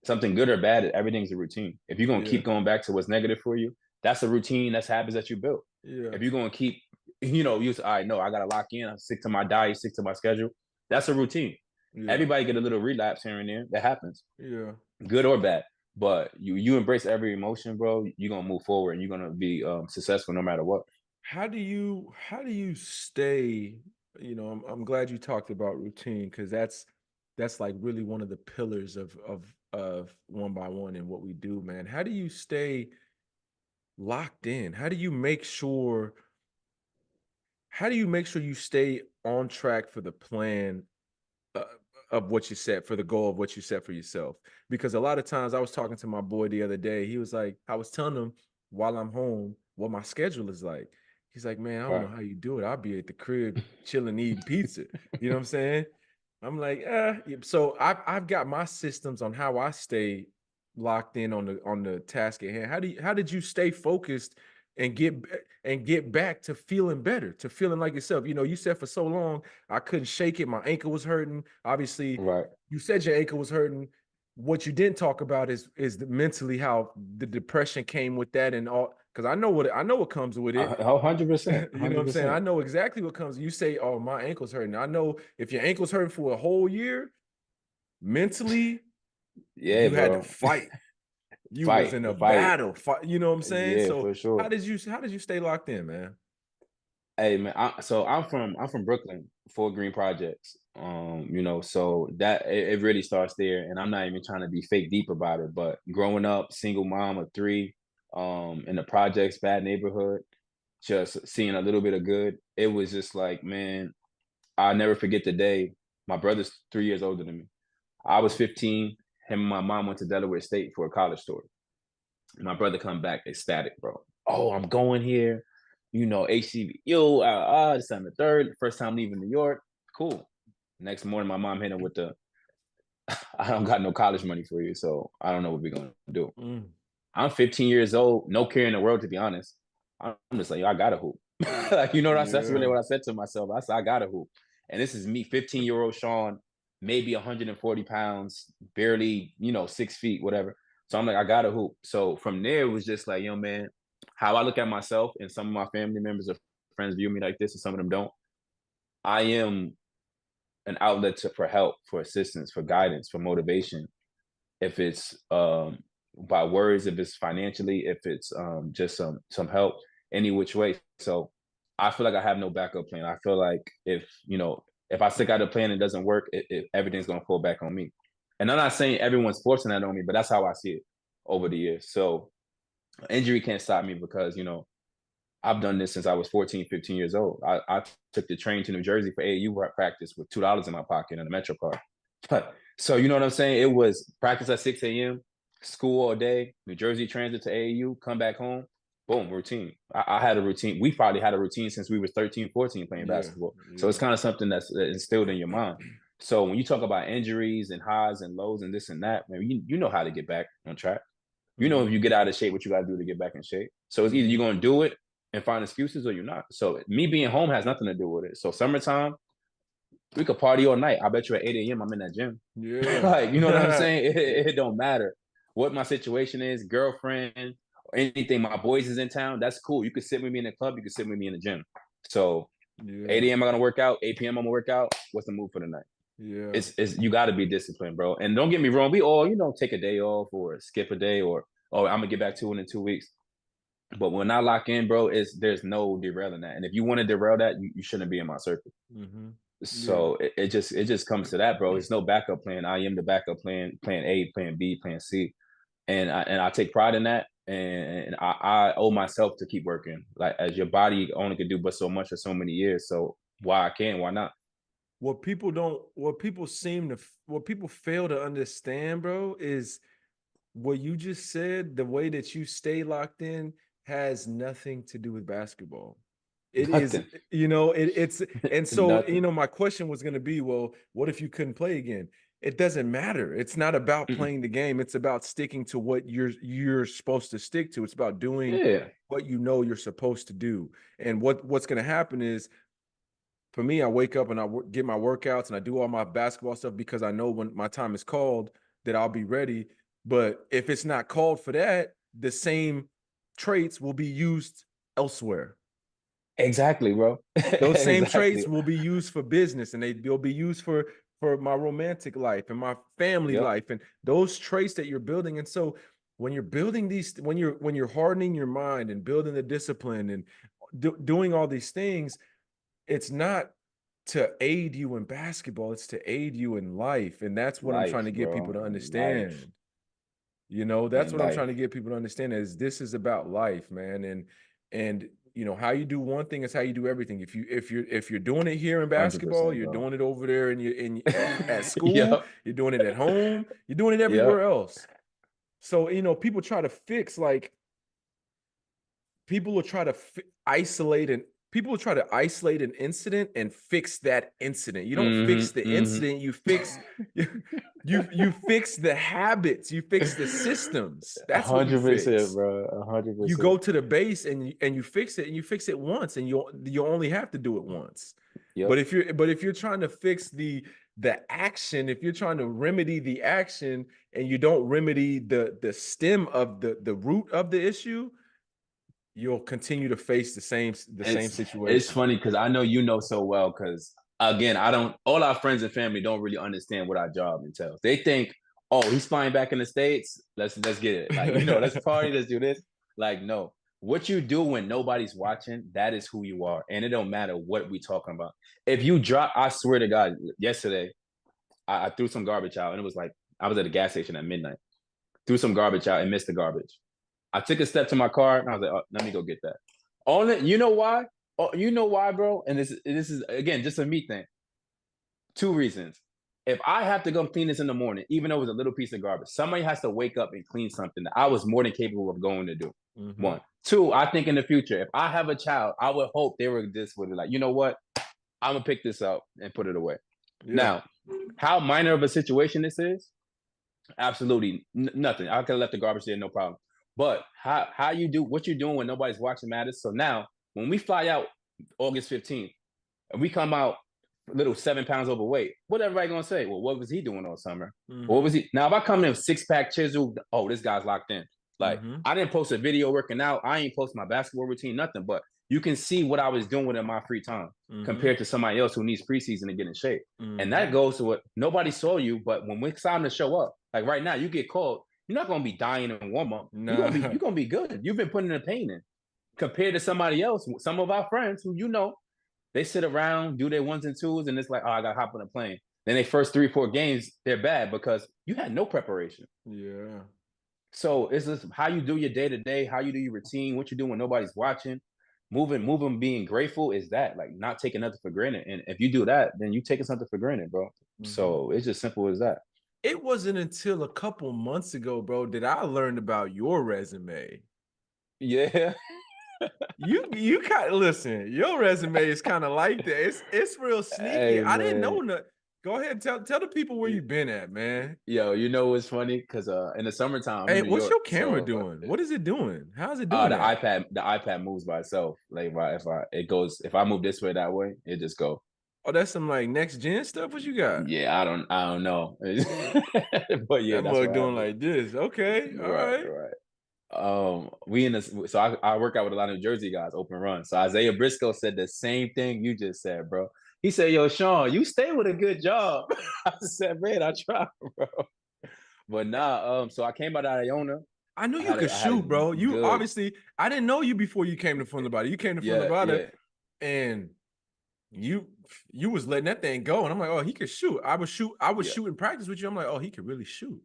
Speaker 2: Something good or bad, everything's a routine. If you're gonna
Speaker 1: Yeah.
Speaker 2: keep going back to what's negative for you, that's a routine. That's habits that you built.
Speaker 1: Yeah.
Speaker 2: If you're gonna keep, you say, all right, no, I gotta lock in, I stick to my diet, stick to my schedule. That's a routine.
Speaker 1: Yeah.
Speaker 2: Everybody get a little relapse here and there. That happens,
Speaker 1: Yeah.
Speaker 2: good or bad. But you embrace every emotion, bro. You're gonna move forward and you're gonna be successful no matter what.
Speaker 1: How do you stay, I'm glad you talked about routine, because that's like really one of the pillars of One by One and what we do, man. How do you stay locked in? How do you make sure you stay on track for the plan uh, of what you set, for the goal of what you set for yourself? Because a lot of times, I was talking to my boy the other day. He was like, I was telling him while I'm home what my schedule is like. He's like, man, I don't know
Speaker 2: Right.
Speaker 1: how you do it. I'll be at the crib chilling, eating pizza. You know what I'm saying? I'm like, so I've got my systems on how I stay locked in on the task at hand. How did you stay focused and get back to feeling better, to feeling like yourself? You know, you said for so long I couldn't shake it. My ankle was hurting. Obviously,
Speaker 2: Right.
Speaker 1: you said your ankle was hurting. What you didn't talk about is mentally how the depression came with that and all. Because I know what comes with it.
Speaker 2: 100%.
Speaker 1: You know what I'm saying? I
Speaker 2: 100%.
Speaker 1: know exactly what comes. You say, "Oh, my ankle's hurting." I know if your ankle's hurting for a whole year, mentally,
Speaker 2: Yeah,
Speaker 1: you had to
Speaker 2: bro.
Speaker 1: fight. You was
Speaker 2: Fight.
Speaker 1: in a
Speaker 2: Fight.
Speaker 1: battle. Fight, you know what I'm saying?
Speaker 2: Yeah,
Speaker 1: So
Speaker 2: for sure.
Speaker 1: how did you stay locked in, man?
Speaker 2: Hey man, I'm from Brooklyn, Fort Greene Projects. So that it really starts there, and I'm not even trying to be fake deep about it. But growing up, single mom of three, in the projects, bad neighborhood, just seeing a little bit of good. It was just like, man, I'll never forget the day. My brother's 3 years older than me. I was 15. Him and my mom went to Delaware State for a college tour. My brother come back ecstatic, bro. Oh, I'm going here. HCBU, this time the third, first time leaving New York. Cool. Next morning, my mom hit him with I don't got no college money for you, so I don't know what we're going to do.
Speaker 1: Mm,
Speaker 2: I'm 15 years old, no care in the world, to be honest. I'm just like, yo, I got to hoop. Like, that's really
Speaker 1: yeah.
Speaker 2: what I said to myself. I said, I got to hoop. And this is me, 15-year-old Sean, maybe 140 pounds, barely, 6 feet, whatever. So I'm like, I got to hoop. So from there, it was just like, man, how I look at myself, and some of my family members or friends view me like this, and some of them don't. I am an outlet for help, for assistance, for guidance, for motivation. If it's by words, if it's financially, if it's just some help, any which way. So I feel like I have no backup plan. I feel like if I stick out a plan and it doesn't work, everything's gonna fall back on me. And I'm not saying everyone's forcing that on me, but that's how I see it over the years. So injury can't stop me because I've done this since I was 14, 15 years old. I took the train to New Jersey for AAU practice with $2 in my pocket and a Metro card. But so you know what I'm saying? It was practice at 6 a.m., school all day, New Jersey transit to AAU, come back home, boom, routine. I had a routine. We probably had a routine since we were 13, 14 playing
Speaker 1: Yeah.
Speaker 2: basketball. So
Speaker 1: Yeah.
Speaker 2: it's kind of something that's instilled in your mind. So when you talk about injuries and highs and lows and this and that, man, you know how to get back on track. If
Speaker 1: Mm-hmm.
Speaker 2: you get out of shape, what you got to do to get back in shape. So it's either
Speaker 1: Mm-hmm.
Speaker 2: you're going to do it and find excuses or you're not. So me being home has nothing to do with it. So summertime, we could party all night. I bet you at 8 a.m. I'm in that gym.
Speaker 1: Yeah.
Speaker 2: Like, you know what I'm saying? It don't matter what my situation is, girlfriend or anything. My boys is in town. That's cool. You could sit with me in the club. You could sit with me in the gym. So
Speaker 1: Yeah.
Speaker 2: 8 a.m. I'm gonna work out. 8 p.m. I'm gonna work out. What's the move for the night?
Speaker 1: Yeah.
Speaker 2: It's you got to be disciplined, bro. And don't get me wrong. We all take a day off or skip a day or I'm gonna get back to it in 2 weeks. But when I lock in, bro, there's no derailing that. And if you want to derail that, you shouldn't be in my circle.
Speaker 1: Mm-hmm. Yeah.
Speaker 2: So it just comes to that, bro. There's no backup plan. I am the backup plan, plan A, plan B, plan C. And I take pride in that. And I owe myself to keep working. Like, as your body only can do but so much for so many years. So why I can, why not?
Speaker 1: What people don't, what people fail to understand, bro, is what you just said. The way that you stay locked in has nothing to do with basketball. It is,
Speaker 2: Nothing.
Speaker 1: it's, and so,
Speaker 2: Nothing.
Speaker 1: my question was going to be, well, what if you couldn't play again? It doesn't matter. It's not about
Speaker 2: Mm-mm.
Speaker 1: playing the game. It's about sticking to what you're supposed to stick to. It's about doing
Speaker 2: Yeah.
Speaker 1: what you're supposed to do. And what's going to happen is, for me, I wake up and I get my workouts and I do all my basketball stuff because I know when my time is called that I'll be ready. But if it's not called for that, the same traits will be used elsewhere.
Speaker 2: Exactly, bro.
Speaker 1: Those same
Speaker 2: Exactly.
Speaker 1: traits will be used for business, and they'll be used for my romantic life and my family
Speaker 2: Yep.
Speaker 1: life, and those traits that you're building. And so when you're building these, when you're hardening your mind and building the discipline and doing all these things, it's not to aid you in basketball. It's to aid you in life. And that's what I'm trying
Speaker 2: Life,
Speaker 1: to get people
Speaker 2: bro.
Speaker 1: to
Speaker 2: Life.
Speaker 1: understand. You know, that's
Speaker 2: And
Speaker 1: what I'm trying
Speaker 2: life.
Speaker 1: to get people to understand is this is about life, man. And you know, how you do one thing is how you do everything. If you're doing it here in basketball,
Speaker 2: 100%,
Speaker 1: you're
Speaker 2: bro.
Speaker 1: doing it over there at school,
Speaker 2: Yep.
Speaker 1: you're doing it at home, you're doing it
Speaker 2: Yep.
Speaker 1: everywhere else. So, you know, people try to fix like people will try to isolate and people will try to isolate an incident and fix that incident. You don't fix the incident, you fix you fix the habits, you fix the systems. That's what you
Speaker 2: 100%,
Speaker 1: fix.
Speaker 2: bro.
Speaker 1: You
Speaker 2: 100%.
Speaker 1: go to the base and you fix it, and you fix it once, and you only have to do it once.
Speaker 2: Yep.
Speaker 1: But if you're trying to fix the action, if you're trying to remedy the action and you don't remedy the stem of the root of the issue, you'll continue to face the same
Speaker 2: It's
Speaker 1: situation.
Speaker 2: funny because I know you know so well because again, I don't all our friends and family don't really understand what our job entails. They think, oh, he's flying back in the States. Let's get it. Like, let's party, let's do this. Like, no. What you do when nobody's watching, that is who you are. And it don't matter what we talking about. If you drop, I swear to God, yesterday, I threw some garbage out and it was like I was at a gas station at midnight. Threw some garbage out and missed the garbage. I took a step to my car and I was like, oh, let me go get that. Only, you know why? Oh, you know why, bro? And this is again just a me thing. Two reasons. If I have to go clean this in the morning, even though it was a little piece of garbage, somebody has to wake up and clean something that I was more than capable of going to do.
Speaker 1: Mm-hmm.
Speaker 2: One. Two, I think in the future, if I have a child, I would hope they were this with it. Like, you know what? I'm gonna pick this up and put it away. Yeah. Now, how minor of a situation this is, absolutely nothing. I could have left the garbage there, no problem. But how you do what you're doing when nobody's watching matters. So now, when we fly out August 15th, and we come out a little 7 pounds overweight, what everybody gonna say? Well, what was he doing all summer? Mm-hmm. What was he? Now, if I come in 6-pack chisel, oh, this guy's locked in. Like, I didn't post a video working out. I ain't post my basketball routine, nothing. But you can see what I was doing in my free time compared to somebody else who needs preseason to get in shape. And that goes to what nobody saw you, but when it's time to show up, like right now, you get called, you're not gonna be dying in warm up. Nah. You're gonna be good. You've been putting the pain in compared to somebody else. Some of our friends who they sit around, do their ones and twos, and it's like, oh, I gotta hop on a plane. Then they first 3-4 games, they're bad because you had no preparation.
Speaker 1: Yeah.
Speaker 2: So it's just how you do your day to day, how you do your routine, what you do when nobody's watching. Moving, being grateful is that, like, not taking nothing for granted. And if you do that, then you taking something for granted, bro. So it's just simple as that.
Speaker 1: It wasn't until a couple months ago, bro, that I learned about your resume.
Speaker 2: Yeah.
Speaker 1: you kind of listen, your resume is kind of like that. It's real sneaky. Hey, I didn't know nothing. Go ahead and tell the people where you been at, man.
Speaker 2: Yo, you know what's funny? Because in the summertime,
Speaker 1: hey, what's your camera doing? What is it doing? How's it doing?
Speaker 2: The iPad moves by itself. Like if I move this way, that way, it just go.
Speaker 1: Oh, that's some like next gen stuff. What you got?
Speaker 2: Yeah, I don't know. But yeah,
Speaker 1: that mug doing like this. Okay, all right.
Speaker 2: We in this. So I work out with a lot of New Jersey guys, open run. So Isaiah Briscoe said the same thing you just said, bro. He said, "Yo, Sean, you stay with a good job." I said, "Man, I try, bro." But nah. So I came out of Iona.
Speaker 1: I knew you could shoot, bro. You obviously, I didn't know you before you came to Full Body. You came to Full Body, and you was letting that thing go, and I'm like, oh, he could shoot. I would shoot in practice with you. I'm like, oh, he could really shoot.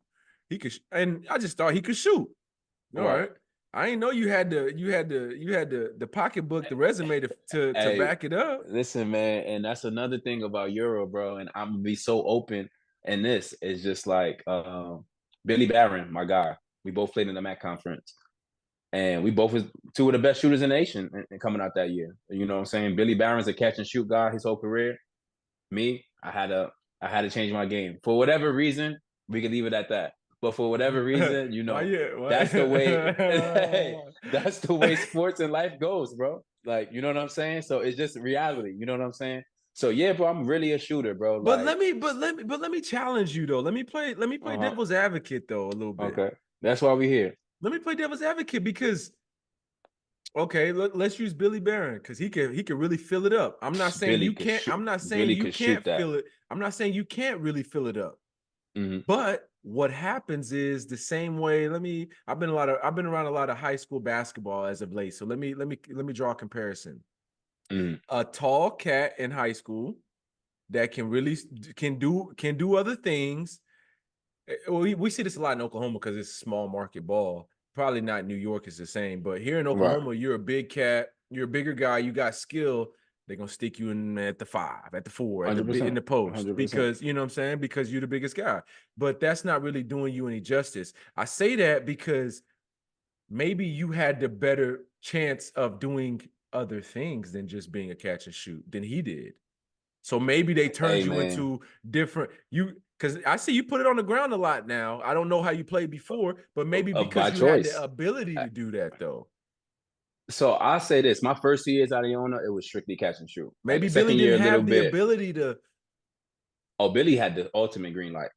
Speaker 1: He could, and I just thought he could shoot. All right. I didn't know you had the pocketbook, the resume to back it up.
Speaker 2: Listen, man, and that's another thing about Euro, bro. And I'm gonna be so open. And this is just like Billy Barron, my guy. We both played in the MAC conference, and we both was two of the best shooters in the nation and coming out that year. You know what I'm saying? Billy Barron's a catch and shoot guy his whole career. Me, I had to change my game for whatever reason. We could leave it at that. But for whatever reason, that's the way. That's the way sports and life goes, bro. Like, you know what I'm saying? So it's just reality. You know what I'm saying? So yeah, bro, I'm really a shooter, bro.
Speaker 1: But let me challenge you though. Let me play devil's advocate though a little bit.
Speaker 2: Okay, that's why we're here.
Speaker 1: Let me play devil's advocate because, okay, let's use Billy Barron because he can really fill it up. I'm not saying you can't. I'm not saying you can't fill it. I'm not saying you can't really fill it up. But what happens is the same way. I've been around a lot of high school basketball as of late. So let me draw a comparison. A tall cat in high school that can really can do other things. We see this a lot in Oklahoma because it's small market ball. Probably not New York is the same, but here in Oklahoma, you're a big cat, you're a bigger guy, you got skill. They're gonna stick you in at the 5, at the 4, in the post
Speaker 2: 100%.
Speaker 1: because you know what I'm saying, because you're the biggest guy. But that's not really doing you any justice. I say that because maybe you had the better chance of doing other things than just being a catch and shoot than he did. So maybe they turned you into different because I see you put it on the ground a lot now. I don't know how you played before, but maybe because you had the ability to do that though.
Speaker 2: So I'll say this: my first 2 years out of Iona, it was strictly catch and shoot.
Speaker 1: Maybe like Billy didn't have the ability to.
Speaker 2: Oh, Billy had the ultimate green light.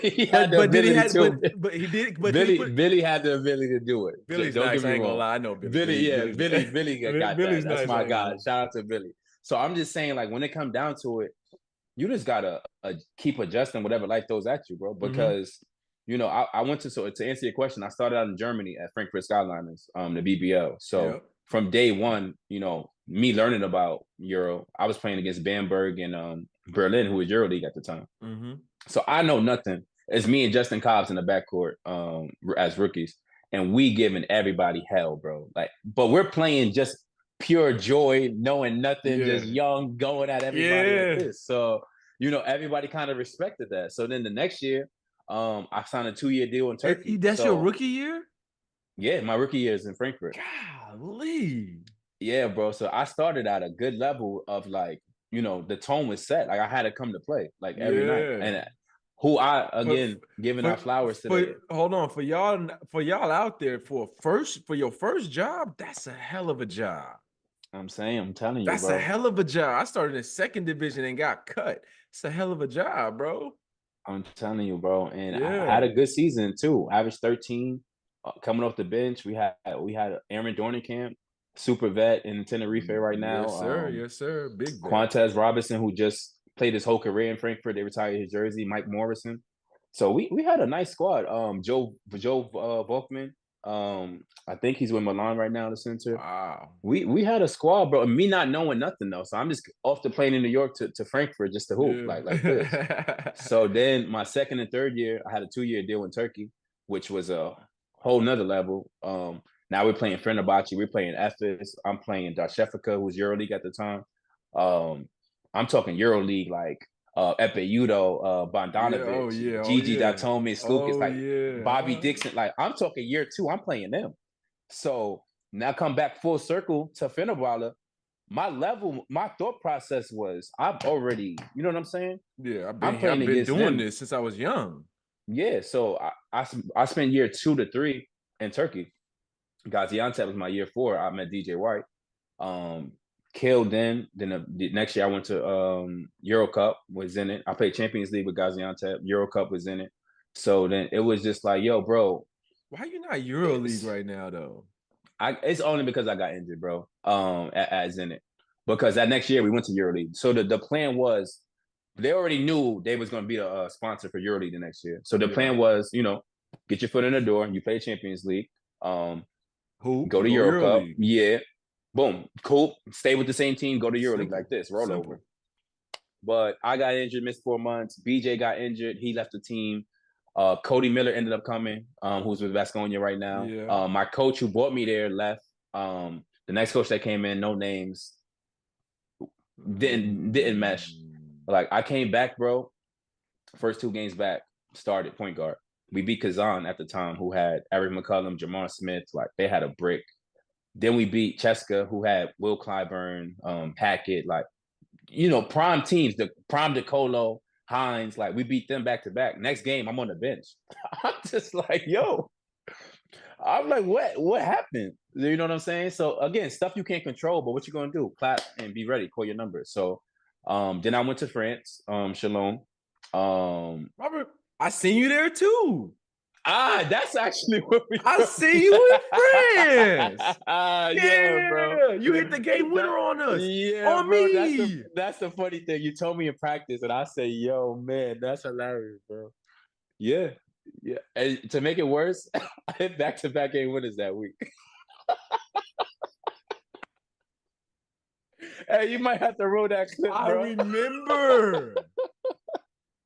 Speaker 1: He had the ability to. But he did. But
Speaker 2: Billy had the ability to do it.
Speaker 1: Billy's don't nice. Get me wrong. I ain't gonna lie. I know Billy.
Speaker 2: Billy got that. That's nice, my guy. Shout out to Billy. So I'm just saying, like, when it comes down to it, you just gotta keep adjusting whatever life throws at you, bro. Because you know, I went to answer your question, I started out in Germany at Frankfurt Skyliners, the BBL. So from day one, you know, me learning about Euro, I was playing against Bamberg and Berlin, who was EuroLeague at the time. So I know nothing. It's me and Justin Cobbs in the backcourt as rookies, and we giving everybody hell, bro. Like, but we're playing just pure joy, knowing nothing, just young, going at everybody like this. So, you know, everybody kind of respected that. So then the next year, I signed a 2-year deal in Turkey.
Speaker 1: That's your rookie year?
Speaker 2: Yeah, my rookie year is in Frankfurt.
Speaker 1: Golly.
Speaker 2: Yeah, bro. So I started at a good level of, like, you know, the tone was set. Like, I had to come to play like every night. And who I giving our flowers today.
Speaker 1: Hold on, for y'all out there for your first job, that's a hell of a job.
Speaker 2: I'm telling you,
Speaker 1: that's
Speaker 2: bro.
Speaker 1: A hell of a job. I started in second division and got cut. It's a hell of a job, bro.
Speaker 2: I'm telling you, bro. And I had a good season too. Average 13, coming off the bench. We had Aaron Dornenkamp, super vet in Tenerife right now.
Speaker 1: Yes, sir. Big vet.
Speaker 2: Quantez Robinson, who just played his whole career in Frankfurt. They retired his jersey. Mike Morrison. So we had a nice squad. Joe Volkman. I think he's with Milan right now, the center.
Speaker 1: Wow.
Speaker 2: We had a squad, bro. Me not knowing nothing though. So I'm just off the plane in New York to Frankfurt just to hoop like this. So then my second and third year, I had a 2-year deal in Turkey, which was a whole nother level. Now we're playing Fenerbahce, we're playing Efes. I'm playing Darshevka, who was EuroLeague at the time. I'm talking EuroLeague like Epe Udo, Bogdanovic, Gigi Datome, Slukas, Bobby Dixon. Like, I'm talking year 2, I'm playing them. So now come back full circle to Fenerbahce. My thought process was, I've already, you know what I'm saying?
Speaker 1: Yeah, I've been doing this since I was young.
Speaker 2: Yeah, so I spent year 2 to 3 in Turkey. Gaziantep was my year 4. I met DJ White. Killed then the next year I went to Euro Cup, was in it. I played Champions League with Gaziantep. Euro Cup was in it. So then it was just like, yo, bro.
Speaker 1: Why are you not EuroLeague right now though?
Speaker 2: It's only because I got injured, bro. As in it. Because that next year we went to EuroLeague. So the plan was, they already knew they was going to be a sponsor for EuroLeague the next year. So the plan was, you know, get your foot in the door. You play Champions League. Go to Euro Cup. Yeah. Boom. Cool. Stay with the same team. Go to EuroLeague like this. Roll over. But I got injured, missed 4 months. BJ got injured. He left the team. Cody Miller ended up coming, who's with Vasconia right now.
Speaker 1: Yeah.
Speaker 2: My coach who brought me there left. The next coach that came in, no names, didn't mesh. Like, I came back, bro. First 2 games back, started point guard. We beat Kazan at the time, who had Eric McCullum, Jamar Smith. Like, they had a brick. Then we beat Cheska, who had Will Clyburn, Hackett. Like, you know, prime teams, the prime DeColo, Hines. Like, we beat them back to back. Next game, I'm on the bench. I'm just like, yo. I'm like, what happened? You know what I'm saying? So again, stuff you can't control, but what you gonna do? Clap and be ready. Call your number. So then I went to France, Chalon.
Speaker 1: Robert, I seen you there too.
Speaker 2: That's actually where
Speaker 1: I see you in France.
Speaker 2: Yeah, bro.
Speaker 1: You hit the game winner on us.
Speaker 2: Yeah,
Speaker 1: on
Speaker 2: bro.
Speaker 1: Me.
Speaker 2: That's the funny thing. You told me in practice, and I say, yo, man, that's hilarious, bro. Yeah. Yeah. And to make it worse, I hit back-to-back game winners that week. Hey, you might have to roll that clip, bro.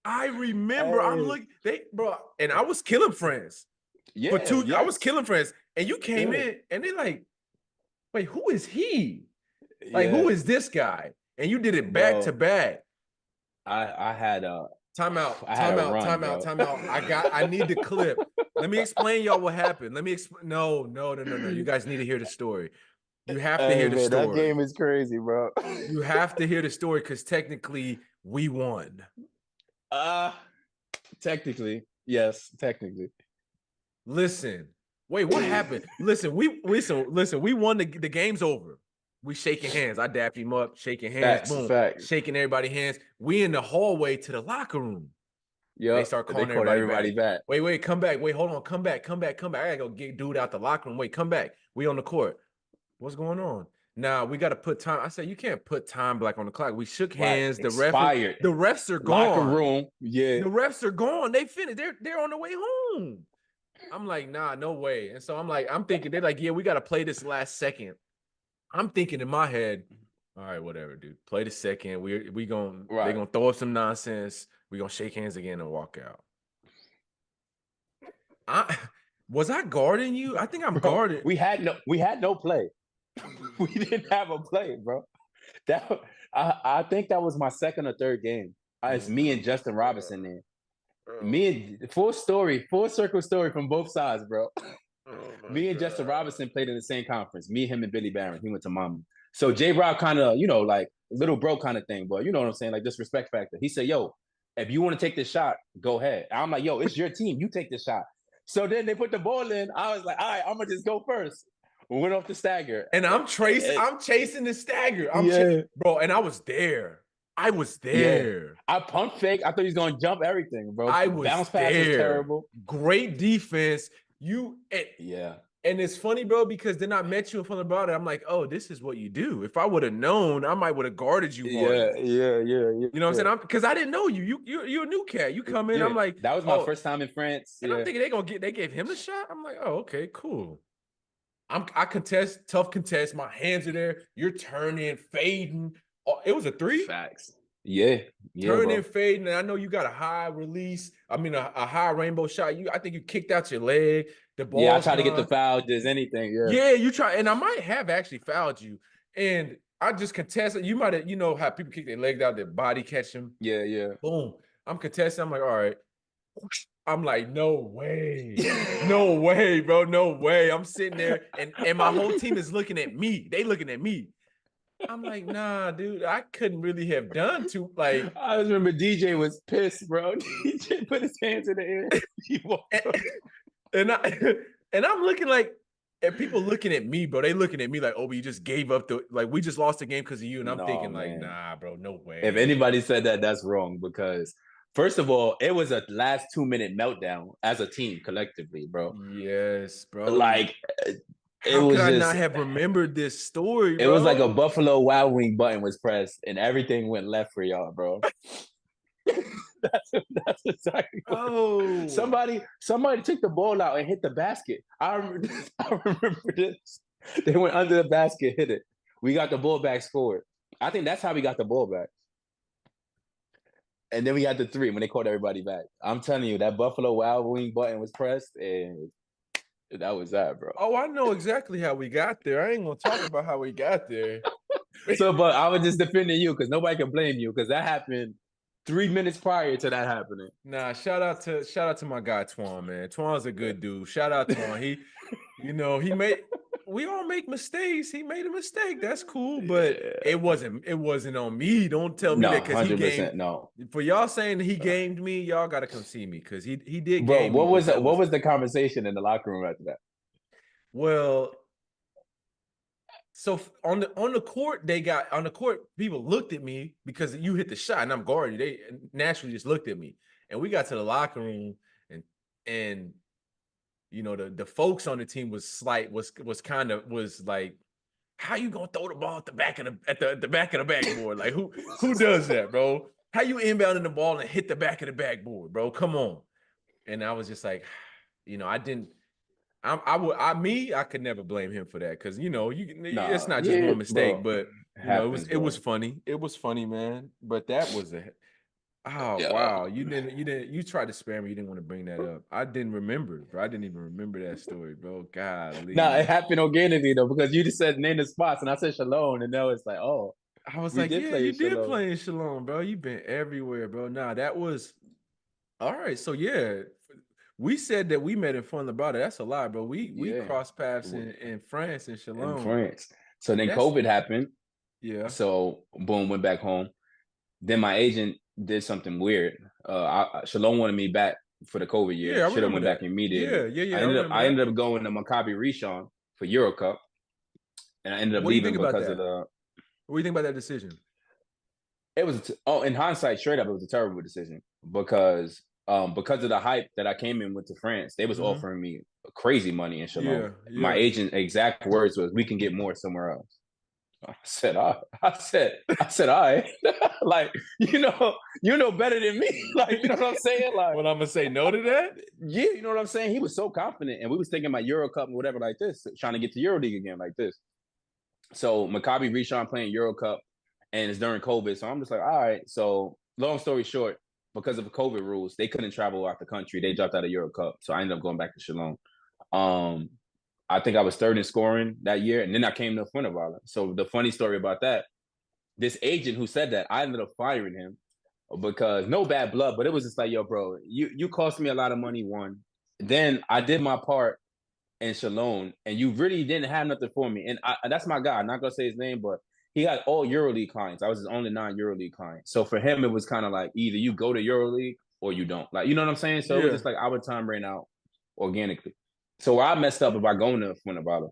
Speaker 1: I remember. I'm looking, bro, and I was killing friends.
Speaker 2: Yeah,
Speaker 1: I was killing friends, and you came in, and they're like, "Wait, who is he? Like, who is this guy?" And you did it back to back.
Speaker 2: I had a
Speaker 1: time out. I need the clip. Let me explain y'all what happened. Let me explain. No. You guys need to hear the story. You have to hear the story.
Speaker 2: That game is crazy, bro.
Speaker 1: You have to hear the story because technically we won.
Speaker 2: Technically, yes, technically.
Speaker 1: Listen, wait, what happened? Listen, we won. The game's over. We shaking hands. I dapped him up, shaking hands.
Speaker 2: Facts.
Speaker 1: Shaking everybody's hands. We in the hallway to the locker room.
Speaker 2: Yeah,
Speaker 1: they start calling everybody back. Wait, come back. Wait, hold on. Come back. I gotta go get dude out the locker room. Wait, come back. We on the court. What's going on? Now we got to put time. I said, you can't put time black on the clock. We shook hands. The refs are gone.
Speaker 2: Locker room. Yeah.
Speaker 1: The refs are gone. They finished. They're on the way home. I'm like, nah, no way. And so I'm thinking, they're like, yeah, we got to play this last second. I'm thinking in my head, all right, whatever, dude. Play the second. They're gonna throw up some nonsense. We're gonna shake hands again and walk out. Was I guarding you? I think I'm guarding.
Speaker 2: We had no play. We didn't have a play, bro. I think that was my second or third game. It's me and Justin Robinson there. Me and full circle story from both sides, bro. Me and Justin Robinson played in the same conference. Me, him, and Billy Barron. He went to Miami. So J-Rob kind of, like little bro kind of thing, but you know what I'm saying? Like disrespect factor. He said, yo, if you want to take this shot, go ahead. And I'm like, yo, it's your team. You take this shot. So then they put the ball in. I was like, all right, I'm going to just go first. We went off the stagger.
Speaker 1: And I'm chasing the stagger. Bro, and I was there.
Speaker 2: Yeah. I pump fake. I thought he was going to jump everything, bro.
Speaker 1: Bounce pass was terrible. Great defense. And it's funny, bro, because then I met you in front about it. I'm like, oh, this is what you do. If I would have known, I might would have guarded you harder.
Speaker 2: Yeah.
Speaker 1: You know what I'm saying? Because I didn't know you. You're a new cat. You come in, I'm like,
Speaker 2: that was my first time in France.
Speaker 1: And I'm thinking they gave him the shot. I'm like, oh, okay, cool. I contest, tough contest. My hands are there. You're turning, fading. Oh, it was a 3.
Speaker 2: Facts. Yeah.
Speaker 1: Turning, fading. And I know you got a high release. I mean, a high rainbow shot. I think you kicked out your leg. The ball.
Speaker 2: I tried to get the foul. Does anything?
Speaker 1: Yeah, you try, and I might have actually fouled you. And I just contested. You might have, how people kick their legs out, their body catch them.
Speaker 2: Yeah.
Speaker 1: Boom. I'm contesting. I'm like, all right. I'm like, no way. No way, bro. No way. I'm sitting there and my whole team is looking at me. They looking at me. I'm like, nah, dude, I couldn't really have done too. Like,
Speaker 2: I just remember DJ was pissed, bro. DJ put his hands in the
Speaker 1: air. And I'm looking like, and people looking at me, bro. They looking at me like, oh, but you just gave up we just lost the game because of you. And I'm thinking, like, nah, bro, no way.
Speaker 2: If anybody said that, that's wrong because first of all, it was a last 2-minute meltdown as a team collectively, bro.
Speaker 1: Yes, bro.
Speaker 2: Like,
Speaker 1: how could I not have remembered this story, bro?
Speaker 2: It was like a Buffalo Wild Wing button was pressed and everything went left for y'all, bro. That's exactly what somebody took the ball out and hit the basket. I remember this. They went under the basket, hit it. We got the ball back, scored. I think that's how we got the ball back. And then we got the 3 when they called everybody back. I'm telling you, that Buffalo Wild Wing button was pressed, and that was that, bro.
Speaker 1: Oh, I know exactly how we got there. I ain't gonna talk about how we got there.
Speaker 2: But I was just defending you because nobody can blame you because that happened 3 minutes prior to that happening.
Speaker 1: Nah, shout out to my guy Twan, man. Twan's a good dude. Shout out to Twan. We all make mistakes. He made a mistake. That's cool, but it wasn't on me. Don't tell me that because he gamed.
Speaker 2: No.
Speaker 1: For y'all saying that he gamed me, y'all gotta come see me because he did.
Speaker 2: Bro,
Speaker 1: game
Speaker 2: what
Speaker 1: me,
Speaker 2: was the conversation in the locker room after that?
Speaker 1: Well, so on the court, people looked at me because you hit the shot and I'm guarding. They naturally just looked at me, and we got to the locker room and. The folks on the team was like, how you gonna throw the ball at the back of the backboard? Like who does that, bro? How you inbounding the ball and hit the back of the backboard, bro? Come on. And I was just like, I could never blame him for that because it's not just one mistake, but
Speaker 2: Happens,
Speaker 1: it was
Speaker 2: bro.
Speaker 1: funny. It was funny, man. But that was
Speaker 2: Yeah.
Speaker 1: wow. You tried to spare me. You didn't want to bring that up. I didn't remember, bro. I didn't even remember that story, bro.
Speaker 2: Nah, it
Speaker 1: Golly.
Speaker 2: happened organically though, because you just said name the spots and I said Shalom, and now it's like, oh,
Speaker 1: I was
Speaker 2: we
Speaker 1: like,
Speaker 2: did
Speaker 1: yeah,
Speaker 2: play
Speaker 1: you
Speaker 2: in
Speaker 1: did
Speaker 2: Shalom.
Speaker 1: play in Shalom, bro. You've been everywhere, bro. Nah, that was all right. So yeah, we said that we met in Fun Labrada. That's a lie, bro. We
Speaker 2: Yeah.
Speaker 1: crossed paths in France and
Speaker 2: In
Speaker 1: Shalom.
Speaker 2: France. So then
Speaker 1: That's
Speaker 2: COVID happened.
Speaker 1: yeah.
Speaker 2: So boom, went back home. Then my agent did something weird. Shalom wanted me back for the COVID year.
Speaker 1: Yeah, I
Speaker 2: Should have
Speaker 1: remember
Speaker 2: went back
Speaker 1: that.
Speaker 2: immediately.
Speaker 1: Yeah.
Speaker 2: I
Speaker 1: I
Speaker 2: ended up
Speaker 1: remember
Speaker 2: I
Speaker 1: that.
Speaker 2: ended up going to Maccabi Rishon for Euro Cup, and I ended up
Speaker 1: What do you
Speaker 2: leaving
Speaker 1: think about
Speaker 2: because
Speaker 1: that?
Speaker 2: of the.
Speaker 1: What do you think about that decision?
Speaker 2: It was in hindsight, straight up, it was a terrible decision because of the hype that I came in with to France. They was
Speaker 1: Mm-hmm.
Speaker 2: offering me crazy money in Shalom. My
Speaker 1: Yeah.
Speaker 2: agent exact words was, "We can get more somewhere else." I said, I said, all right. Like, you know better than me. Like, you know what I'm saying? Like,
Speaker 1: Well, I'm gonna say no to that.
Speaker 2: yeah, you know what I'm saying? He was so confident. And we was thinking about Euro Cup and whatever like this, trying to get to Euro League again like this. So Maccabi Rishon playing Euro Cup, and it's during COVID. So I'm just like, all right. So long story short, because of the COVID rules, they couldn't travel out the country. They dropped out of Euro Cup. So I ended up going back to Shalom. Um, I think I was third in scoring that year, and then I came to Funavala. So the funny story about that, this agent who said that, I ended up firing him because no bad blood, but it was just like, yo, bro, you cost me a lot of money, one. Then I did my part in Shalom, and you really didn't have nothing for me. And that's my guy. I'm not gonna say his name, but he had all EuroLeague clients. I was his only non-EuroLeague client. So for him, it was kind of like either you go to EuroLeague or you don't. Like, you know what I'm saying? So it was
Speaker 1: Yeah.
Speaker 2: just like our time ran out organically. So where I messed up about going to Funavala,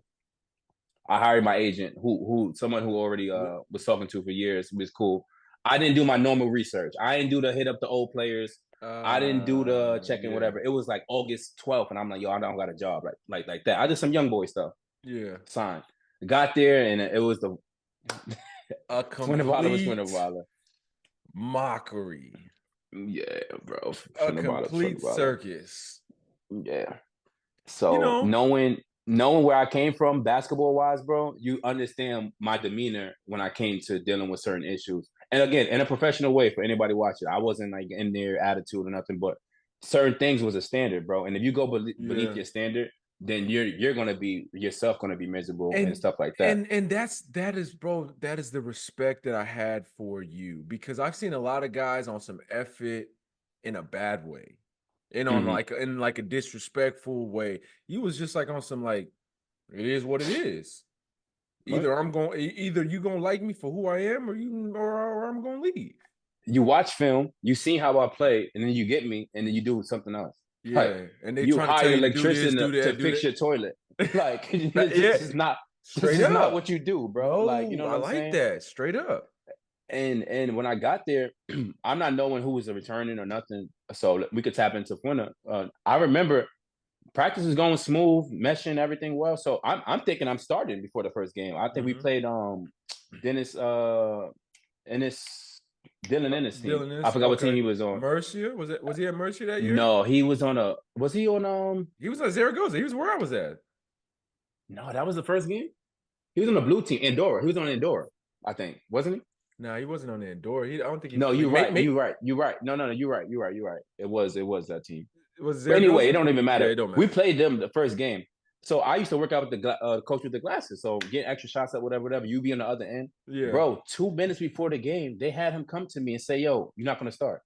Speaker 2: I hired my agent, who someone who already was talking to for years, was cool. I didn't do my normal research. I didn't do the hit up the old players. I didn't do the checking
Speaker 1: Yeah.
Speaker 2: whatever. It was like August 12th, and I'm like, yo, I don't got a job like that. I did some young boy stuff.
Speaker 1: Yeah.
Speaker 2: Signed. Got there, and it was the
Speaker 1: A
Speaker 2: Funavala was
Speaker 1: complete
Speaker 2: Funavala.
Speaker 1: mockery.
Speaker 2: Yeah, bro.
Speaker 1: A
Speaker 2: Funavala,
Speaker 1: complete
Speaker 2: Funavala.
Speaker 1: circus.
Speaker 2: Yeah.
Speaker 1: You
Speaker 2: So
Speaker 1: know,
Speaker 2: knowing where I came from basketball wise, bro, you understand my demeanor when I came to dealing with certain issues. And again, in a professional way for anybody watching, I wasn't like in their attitude or nothing, but certain things was a standard, bro. And if you go beneath your standard, then you're gonna be yourself gonna be miserable and stuff like that.
Speaker 1: And that is, bro, that is the respect that I had for you, because I've seen a lot of guys on some F it in a bad way. And on
Speaker 2: Mm-hmm.
Speaker 1: like in like a disrespectful way. You was just like on some like, it is what it is.
Speaker 2: Right.
Speaker 1: Either you gonna like me for who I am, or I'm gonna leave.
Speaker 2: You watch film, you see how I play, and then you get me, and then you do something else. Like
Speaker 1: Yeah, and they
Speaker 2: you
Speaker 1: trying to
Speaker 2: hire
Speaker 1: tell
Speaker 2: an
Speaker 1: you to do this,
Speaker 2: electrician
Speaker 1: do
Speaker 2: to
Speaker 1: that, do
Speaker 2: fix your toilet. Like
Speaker 1: that.
Speaker 2: this
Speaker 1: Yeah,
Speaker 2: is not
Speaker 1: straight up.
Speaker 2: what you do, bro. Like, you know
Speaker 1: No,
Speaker 2: what
Speaker 1: I
Speaker 2: I'm
Speaker 1: like
Speaker 2: saying?
Speaker 1: that. Straight up.
Speaker 2: And when I got there, I'm not knowing who was returning or nothing. So we could tap into Funa. I remember practice is going smooth, meshing everything well. So I'm thinking I'm starting before the first game. I think we played Dennis Ennis Dylan Ennis team.
Speaker 1: Dylan
Speaker 2: I
Speaker 1: is
Speaker 2: forgot what team
Speaker 1: okay.
Speaker 2: he was on.
Speaker 1: Mercier, was he at Mercier that year?
Speaker 2: No, he was on was he on
Speaker 1: He was at Zaragoza. He was where I was at.
Speaker 2: no, that was the first game. He was on the blue team, Andorra. He was on Andorra, I think, wasn't he?
Speaker 1: No, he wasn't on the Andorra. I don't think he
Speaker 2: No, you're right.
Speaker 1: Maybe,
Speaker 2: You're right. You're right. No, you're right. You're right. You're right. It was that team.
Speaker 1: was
Speaker 2: But anyway, it
Speaker 1: Zaragoza?
Speaker 2: don't even
Speaker 1: Yeah,
Speaker 2: matter.
Speaker 1: it don't
Speaker 2: We
Speaker 1: matter.
Speaker 2: played them the first game. So I used to work out with the coach with the glasses. So get extra shots at whatever. You be on the other end.
Speaker 1: Yeah.
Speaker 2: Bro, 2 minutes before the game, they had him come to me and say, yo, you're not going to start.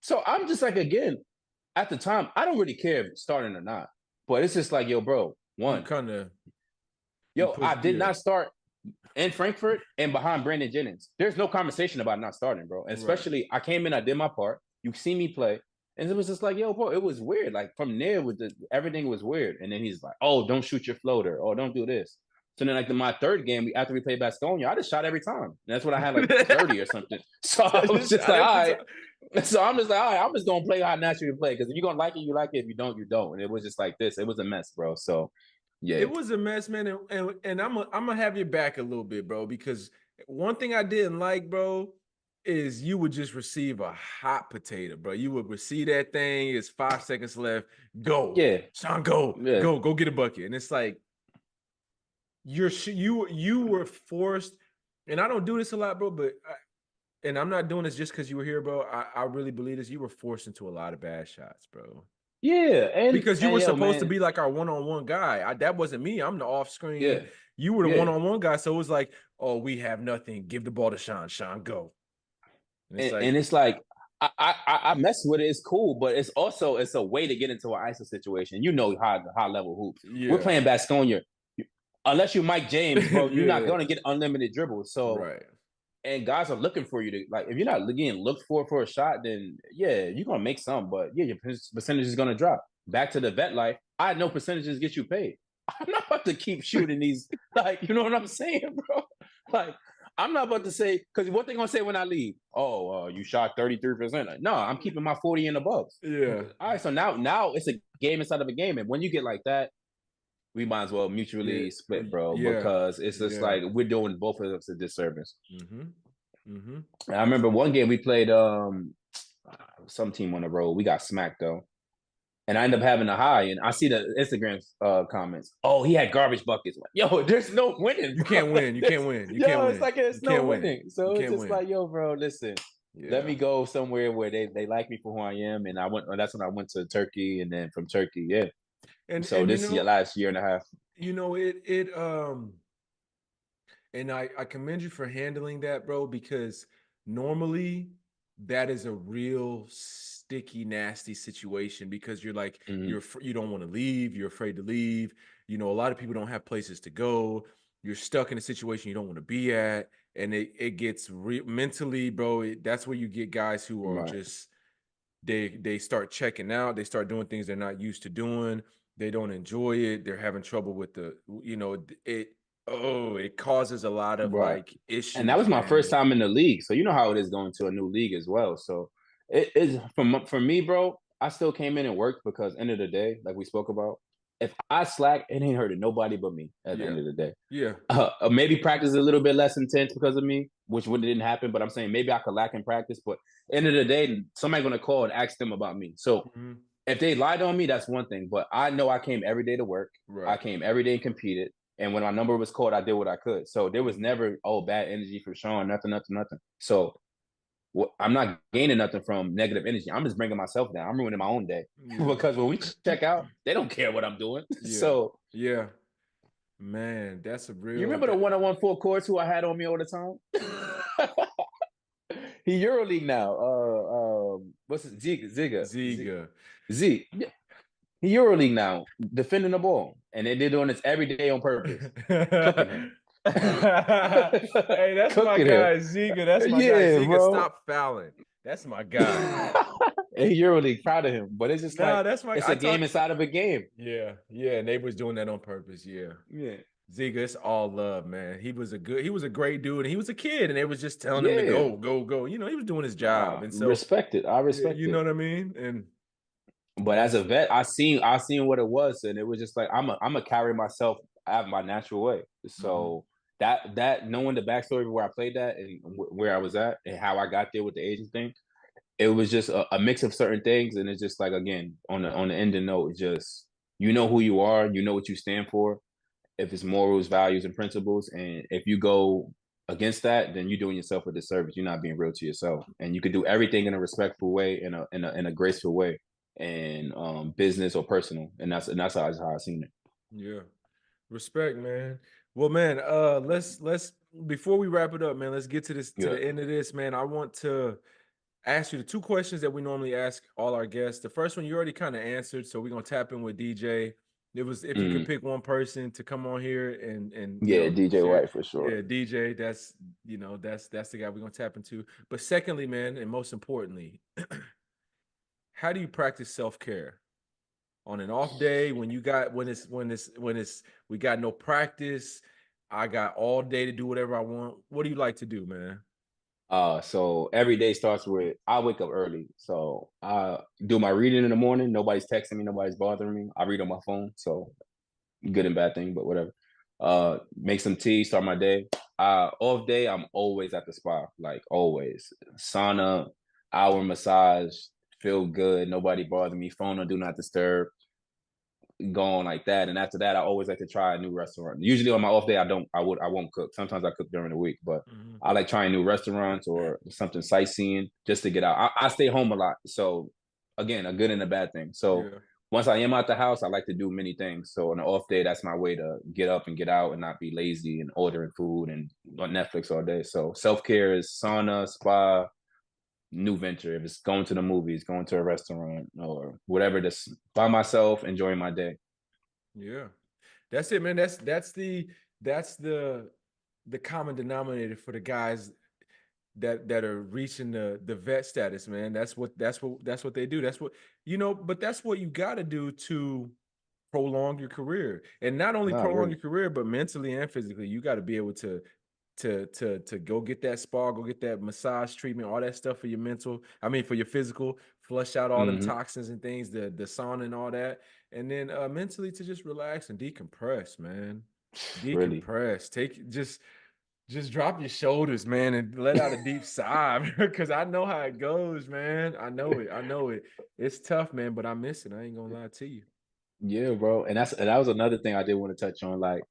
Speaker 2: So I'm just like, again, at the time, I don't really care if starting or not. But it's just like, yo, bro, one. I did not start in Frankfurt and behind Brandon Jennings. There's no conversation about not starting, bro. And especially, I came in, I did my part. You see me play. And it was just like, yo, bro, it was weird. Like from there, everything was weird. And then he's like, oh, don't shoot your floater. Or don't do this. So then, like my third game, after we played Baskonia, I just shot every time. And that's what I had, like 30 or something. So I was just like, all right. So I'm just like, all right, I'm just going to play how I naturally play. Because if you're going to like it, you like it. If you don't, you don't. And it was just like this. It was a mess, bro. So, yeah.
Speaker 1: It was a mess, man. And I'm going to have your back a little bit, bro. Because one thing I didn't like, bro, is you would just receive a hot potato, bro. You would receive that thing. It's 5 seconds left. Go.
Speaker 2: Yeah.
Speaker 1: Sean, go.
Speaker 2: Yeah.
Speaker 1: Go get a bucket. And it's like, you were forced. and I don't do this a lot, bro, but and I'm not doing this just because you were here, bro. I really believe this. You were forced into a lot of bad shots, bro.
Speaker 2: Yeah,
Speaker 1: Because you were supposed to
Speaker 2: man,
Speaker 1: be like our one-on-one guy. That wasn't me. I'm the off-screen.
Speaker 2: yeah,
Speaker 1: You were the
Speaker 2: yeah.
Speaker 1: one-on-one guy. So it was like, oh, we have nothing. Give the ball to Sean. Sean, go. And it's like,
Speaker 2: And it's like I mess with it. It's cool, but it's also it's a way to get into an ISO situation. You know, high level hoops. We're
Speaker 1: yeah,
Speaker 2: playing Baskonia. Unless you're Mike James, bro, you're not
Speaker 1: yeah,
Speaker 2: going to get unlimited dribbles. So,
Speaker 1: right.
Speaker 2: and guys are looking for you to, like, if you're not getting looked for a shot, then yeah, you're going to make some, but yeah, your percentage is going to drop. Back to the vet life, I know percentages get you paid. I'm not about to keep shooting these, like, you know what I'm saying, bro? Like, I'm not about to say, because what they going to say when I leave? Oh, you shot 33%. No, I'm keeping my 40 and above.
Speaker 1: Yeah.
Speaker 2: All right, so now it's a game inside of a game. And when you get like that, we might as well mutually split, bro, because it's just like we're doing both of us a disservice. I remember one game we played some team on the road. We got smacked though. And I end up having a high, and I see the Instagram comments. Oh, he had garbage buckets. Like, yo, there's no winning.
Speaker 1: You can't win. You can't win. You can't win.
Speaker 2: It's like there's no winning. So it's just like, yo, bro, listen. Let me go somewhere where they like me for who I am. And that's when I went to Turkey, and then from Turkey, yeah. And so this is last year and a half.
Speaker 1: You know, and I commend you for handling that, bro, because normally that is a real sticky, nasty situation because you're like, you don't want to leave. You're afraid to leave. You know, a lot of people don't have places to go. You're stuck in a situation you don't want to be at. And it gets mentally, bro. That's where you get guys who are just, they start checking out. They start doing things they're not used to doing. They don't enjoy it. They're having trouble with it causes a lot of like issues.
Speaker 2: And that was my first time in the league. So you know how it is going to a new league as well. So it is for me, bro, I still came in and worked because end of the day, like we spoke about, if I slack, it ain't hurting nobody but me at the end of the day.
Speaker 1: Yeah.
Speaker 2: Maybe practice a little bit less intense because of me, which didn't happen. But I'm saying maybe I could lack in practice. But end of the day, somebody's going to call and ask them about me. So if they lied on me, that's one thing. But I know I came every day to work. Right. I came every day and competed. And when my number was called, I did what I could. So there was never, bad energy for Sean, nothing. So I'm not gaining nothing from negative energy. I'm just bringing myself down. I'm ruining my own day. Because when we check out, they don't care what I'm doing. So
Speaker 1: man, that's a real.
Speaker 2: You remember the one-on-one full courts who I had on me all the time? He EuroLeague now. What's it? Ziga. Z. He EuroLeague now, defending the ball, and they're doing this every day on purpose. Cooking him.
Speaker 1: Hey, that's my guy, Ziga. That's my guy, Ziga. Bro. Stop fouling. That's my guy.
Speaker 2: Hey, EuroLeague, proud of him, but it's just it's a game inside of a game.
Speaker 1: Yeah, and they was doing that on purpose. Yeah. Ziga, it's all love, man. He was a great dude, and he was a kid, and they was just telling him to go. You know, he was doing his job, and so
Speaker 2: I respect it.
Speaker 1: You know what I mean?
Speaker 2: But as a vet, I seen what it was, and it was just like I'm a carry myself out my natural way. So that knowing the backstory of where I played that and where I was at and how I got there with the Asian thing, it was just a mix of certain things, and it's just like again on the ending note, just you know who you are, you know what you stand for. If it's morals, values, and principles, and if you go against that, then you're doing yourself a disservice. You're not being real to yourself, and you could do everything in a respectful way, in a graceful way. And business or personal, and that's how I seen it.
Speaker 1: Yeah, respect, man. Well, man, let's before we wrap it up, man, let's get to the end of this, man. I want to ask you the two questions that we normally ask all our guests. The first one you already kind of answered, so we're gonna tap in with DJ. It was if you could pick one person to come on here and
Speaker 2: DJ White for sure.
Speaker 1: Yeah, DJ. That's the guy we're gonna tap into. But secondly, man, and most importantly. How do you practice self-care on an off day when we got no practice? I got all day to do whatever I want. What do you like to do, man?
Speaker 2: So every day starts with I wake up early. So I do my reading in the morning. Nobody's texting me. Nobody's bothering me. I read on my phone. So good and bad thing, but whatever. Make some tea, start my day. Off day, I'm always at the spa, like always. Sauna, hour massage. Feel good. Nobody bother me. Phone or do not disturb. going like that. And after that, I always like to try a new restaurant. Usually on my off day, I won't cook. Sometimes I cook during the week, but I like trying new restaurants or something sightseeing just to get out. I stay home a lot. So again, a good and a bad thing. So once I am out the house, I like to do many things. So on an off day, that's my way to get up and get out and not be lazy and ordering food and on Netflix all day. So self-care is sauna, spa, new venture. If it's going to the movies, going to a restaurant or whatever, just by myself, enjoying my day.
Speaker 1: Yeah, that's it, man. That's the common denominator for the guys that are reaching the vet status, man. That's what they do. That's what, but that's what you got to do to prolong your career, and not only prolong your career, but mentally and physically. You got to be able to go get that spa, go get that massage treatment, all that stuff for your for your physical, flush out all them toxins and things, the sauna and all that. And then mentally to just relax and decompress, man. Decompress. Take just drop your shoulders, man, and let out a deep sigh, because I know how it goes, man. I know it. It's tough, man, but I miss it. I ain't gonna lie to you.
Speaker 2: Yeah, bro. And that was another thing I did want to touch on. Like,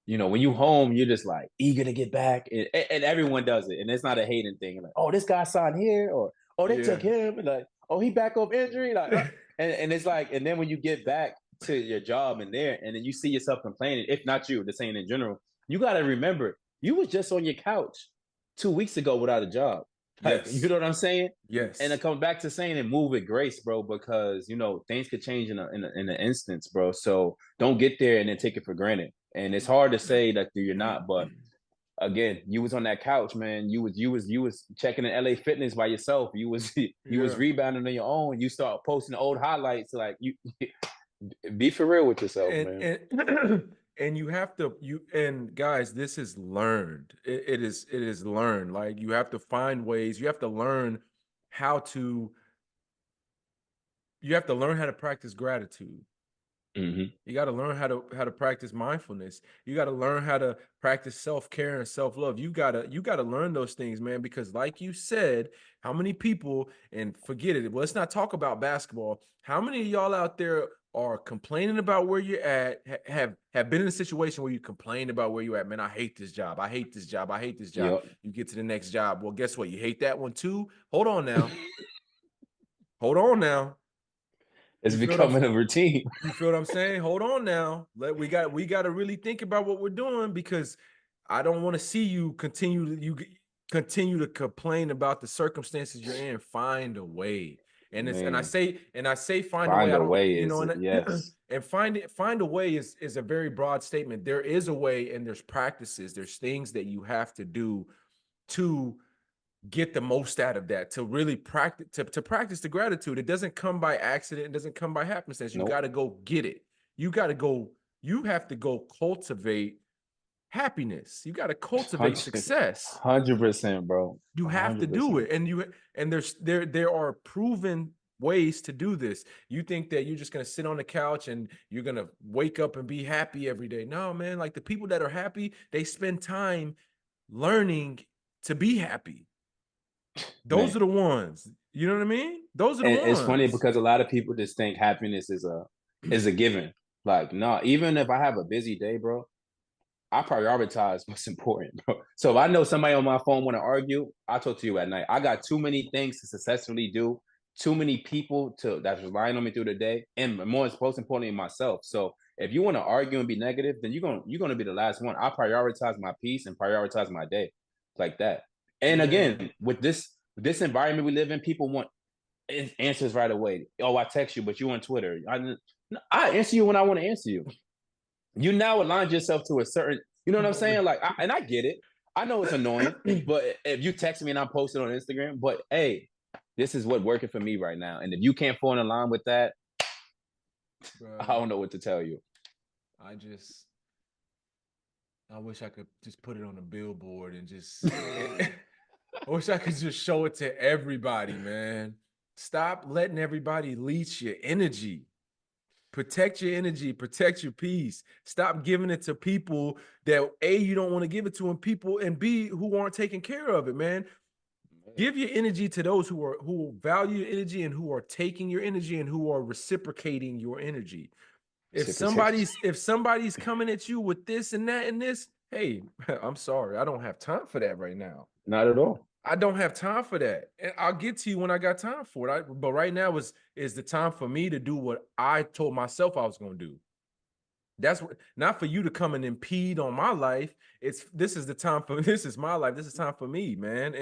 Speaker 2: when you home, you're just like eager to get back, and everyone does it, and it's not a hating thing. Like, oh, this guy signed here, or oh, they took him, and like, oh, he back off injury, like, and it's like, and then when you get back to your job and then you see yourself complaining, if not you, the saying in general, you got to remember you was just on your couch 2 weeks ago without a job. Like, you know what I'm saying?
Speaker 1: Yes.
Speaker 2: And I come back to saying and move with grace, bro, because things could change in an instant, bro. So don't get there and then take it for granted. And it's hard to say that you're not, but again, you was on that couch, man. You was checking in LA Fitness by yourself. You was rebounding on your own. You start posting old highlights. Like, you be for real with yourself, man.
Speaker 1: And you have to, and guys, this is learned. It is learned. Like, you have to find ways. You have to learn how to practice gratitude. You got to learn how to practice mindfulness. You got to learn how to practice self-care and self-love. You got to learn those things, man, because like you said, how many people, and forget it, let's not talk about basketball. How many of y'all out there are complaining about where you're at, have been in a situation where you complain about where you're at? Man, I hate this job. I hate this job. I hate this job. Yep. You get to the next job. Well, guess what? You hate that one too? Hold on now. Hold on now.
Speaker 2: It's becoming a routine.
Speaker 1: You feel what I'm saying? Hold on now. We got to really think about what we're doing, because I don't want to see you continue to complain about the circumstances you're in. Find a way. And it's, and I say find a way.
Speaker 2: Yes.
Speaker 1: And find a way is a very broad statement. There is a way, and there's practices, there's things that you have to do to get the most out of that, to really practice, to practice the gratitude. It doesn't come by accident. It doesn't come by happenstance. You got to go get it. You have to go cultivate happiness. You got to cultivate success.
Speaker 2: 100%, bro.
Speaker 1: You have 100%. To do it. And there are proven ways to do this. You think that you're just going to sit on the couch and you're going to wake up and be happy every day. No, man. Like, the people that are happy, they spend time learning to be happy. Those are the ones. You know what I mean? Those are the ones.
Speaker 2: It's funny because a lot of people just think happiness is a given. Like, no, even if I have a busy day, bro, I prioritize what's important, bro. So if I know somebody on my phone want to argue, I'll talk to you at night. I got too many things to successfully do, too many people that's relying on me through the day, and most importantly, myself. So if you want to argue and be negative, then you're gonna be the last one. I prioritize my peace and prioritize my day like that. And again, with this environment we live in, people want answers right away. Oh, I text you, but you on Twitter. I answer you when I want to answer you. You now aligned yourself to a certain, you know what I'm saying? Like, I get it. I know it's annoying, but if you text me and I'm posting on Instagram, but hey, this is what's working for me right now. And if you can't fall in line with that, bro, I don't know what to tell you.
Speaker 1: I wish I could just put it on a billboard and just, I wish I could just show it to everybody, man. Stop letting everybody leech your energy. Protect your energy, protect your peace. Stop giving it to people that A, you don't want to give it to, and B, who aren't taking care of it, man. Give your energy to those who value your energy and who are taking your energy and who are reciprocating your energy. if somebody's coming at you with this and that and this, hey, I'm sorry, I don't have time for that right now.
Speaker 2: Not at all.
Speaker 1: I don't have time for that. And I'll get to you when I got time for it. But right now is the time for me to do what I told myself I was going to do. That's what, not for you to come and impede on my life. This is my life. This is time for me, man.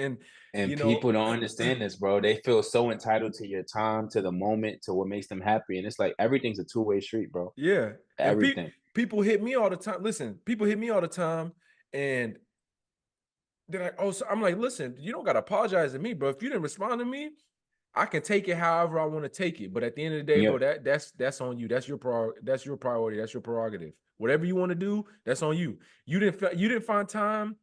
Speaker 1: And
Speaker 2: people don't understand this, bro. They feel so entitled to your time, to the moment, to what makes them happy. And it's like everything's a two-way street, bro.
Speaker 1: Yeah.
Speaker 2: Everything.
Speaker 1: People hit me all the time. Listen, people hit me all the time, and they're like, oh, so I'm like, listen, you don't gotta apologize to me, bro. If you didn't respond to me, I can take it however I want to take it. But at the end of the day, bro, that's on you. That's your priority. That's your prerogative. Whatever you want to do, that's on you. You didn't find time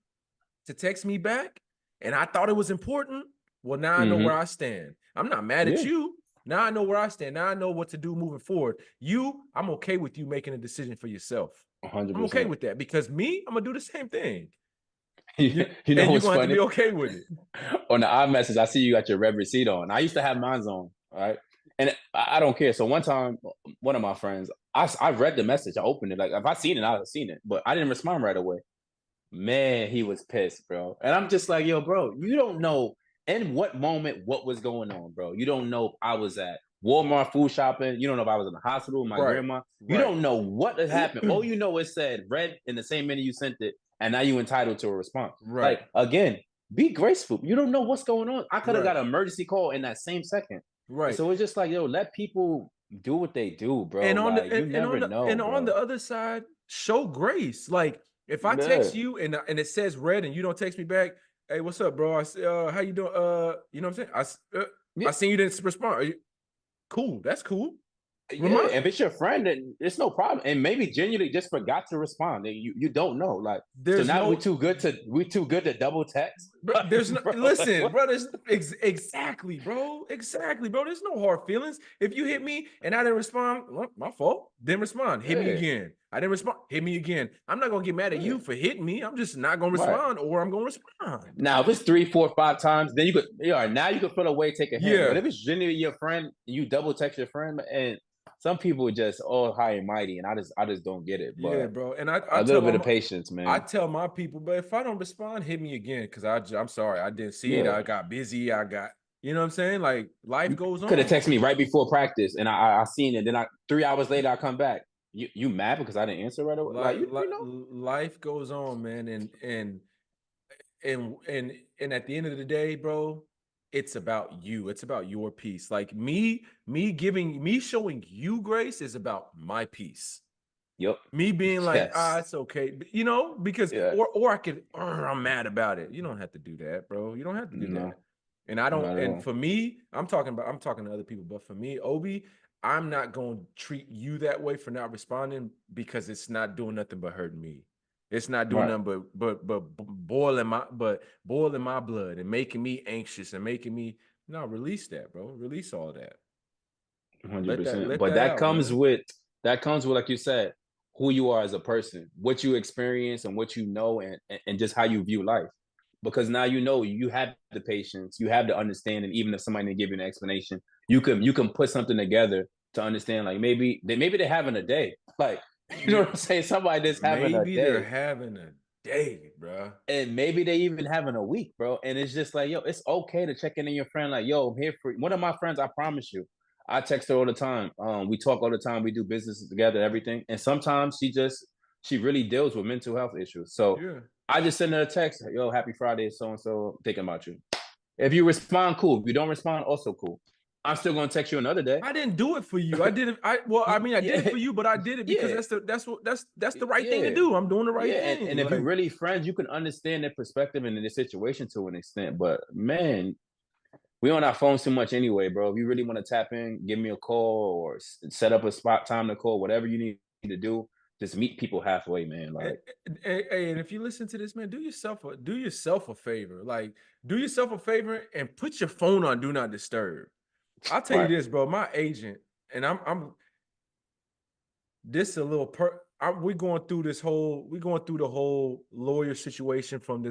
Speaker 1: to text me back, and I thought it was important. Well, now I know where I stand. I'm not mad at you. Now I know where I stand. Now I know what to do moving forward. I'm okay with you making a decision for yourself.
Speaker 2: 100%.
Speaker 1: I'm okay with that because I'm gonna do the same thing.
Speaker 2: You know
Speaker 1: and you're
Speaker 2: what's
Speaker 1: gonna
Speaker 2: funny?
Speaker 1: have to be okay with it.
Speaker 2: On the iMessage, I see you got your red receipt on. I used to have mine on, right? And I don't care. So one time, one of my friends, I read the message. I opened it. Like, if I seen it, I would have seen it. But I didn't respond right away. Man, he was pissed, bro. And I'm just like, yo, bro, you don't know in what moment what was going on, bro. You don't know if I was at Walmart food shopping. You don't know if I was in the hospital with my grandma. You don't know what had happened. All you know is said read in the same minute you sent it, and now you entitled to a response.
Speaker 1: Right.
Speaker 2: Like, again, be graceful. You don't know what's going on. I could have got an emergency call in that same second.
Speaker 1: Right.
Speaker 2: So it's just like, yo, let people do what they do, bro.
Speaker 1: And on
Speaker 2: like,
Speaker 1: on the other side, show grace. Like, if I text you and it says red and you don't text me back, hey, what's up, bro? I say, how you doing? You know what I'm saying? I seen you didn't respond. Are you cool? That's cool.
Speaker 2: Yeah, if it's your friend, then it's no problem. And maybe genuinely just forgot to respond. And you don't know. Like, so now we're too good to double text.
Speaker 1: Bro, there's no listen, bro. Exactly, bro. Exactly, bro. There's no hard feelings. If you hit me and I didn't respond, well, my fault. Didn't respond. Hit me again. I didn't respond. Hit me again. I'm not gonna get mad at you for hitting me. I'm just not gonna respond, or I'm gonna respond.
Speaker 2: Now, if it's 3, 4, 5 times, then you could, now you could feel a way, take a hit. But if it's genuinely your friend, you double text your friend, and some people just all high and mighty, and I just don't get it. But
Speaker 1: bro, and I
Speaker 2: a little bit of patience, man.
Speaker 1: I tell my people, but if I don't respond, hit me again, because I'm sorry, I didn't see it. I got busy. I got, you know what I'm saying? Like, life goes on.
Speaker 2: Could have texted me right before practice, and I seen it. Then 3 hours later, I come back. You mad because I didn't answer right away?
Speaker 1: Life goes on, man, and at the end of the day, bro, it's about you. It's about your peace. Like, me showing you grace is about my peace.
Speaker 2: Yep.
Speaker 1: Me being like, it's okay, you know, because or I could, I'm mad about it. You don't have to do that, bro. You don't have to do that. And I don't. And for me, I'm talking to other people, but for me, Obi, I'm not going to treat you that way for not responding, because it's not doing nothing but hurting me. It's not doing nothing but boiling my blood and making me anxious and making me release that, bro. Release all that.
Speaker 2: 100%. But that comes with like you said, who you are as a person, what you experience and what you know, and just how you view life. Because now you have the patience, you have the understanding. Even if somebody didn't give you an explanation, you can put something together to understand. Like, maybe they're having a day. Like, you know what I'm saying? Somebody that's having a day.
Speaker 1: Maybe they're having a day, bro.
Speaker 2: And maybe they even having a week, bro. And it's just like, yo, it's okay to check in on your friend. Like, yo, I'm here for you. One of my friends, I promise you, I text her all the time. We talk all the time. We do business together, everything. And sometimes she really deals with mental health issues. So I just send her a text, yo, happy Friday, so-and-so, thinking about you. If you respond, cool. If you don't respond, also cool. I'm still gonna text you another day.
Speaker 1: I didn't do it for you. I did it. I did it for you, but I did it because that's the right thing to do. I'm doing the right thing.
Speaker 2: And if you're really friends, you can understand their perspective and the situation to an extent. But man, we on our phones too much anyway, bro. If you really want to tap in, give me a call or set up a spot time to call, whatever you need to do. Just meet people halfway, man. Like,
Speaker 1: hey, and if you listen to this, man, do yourself a favor. Like, do yourself a favor and put your phone on do not disturb. I'll tell you this, bro. My agent, and I'm this a little we're going through the whole lawyer situation from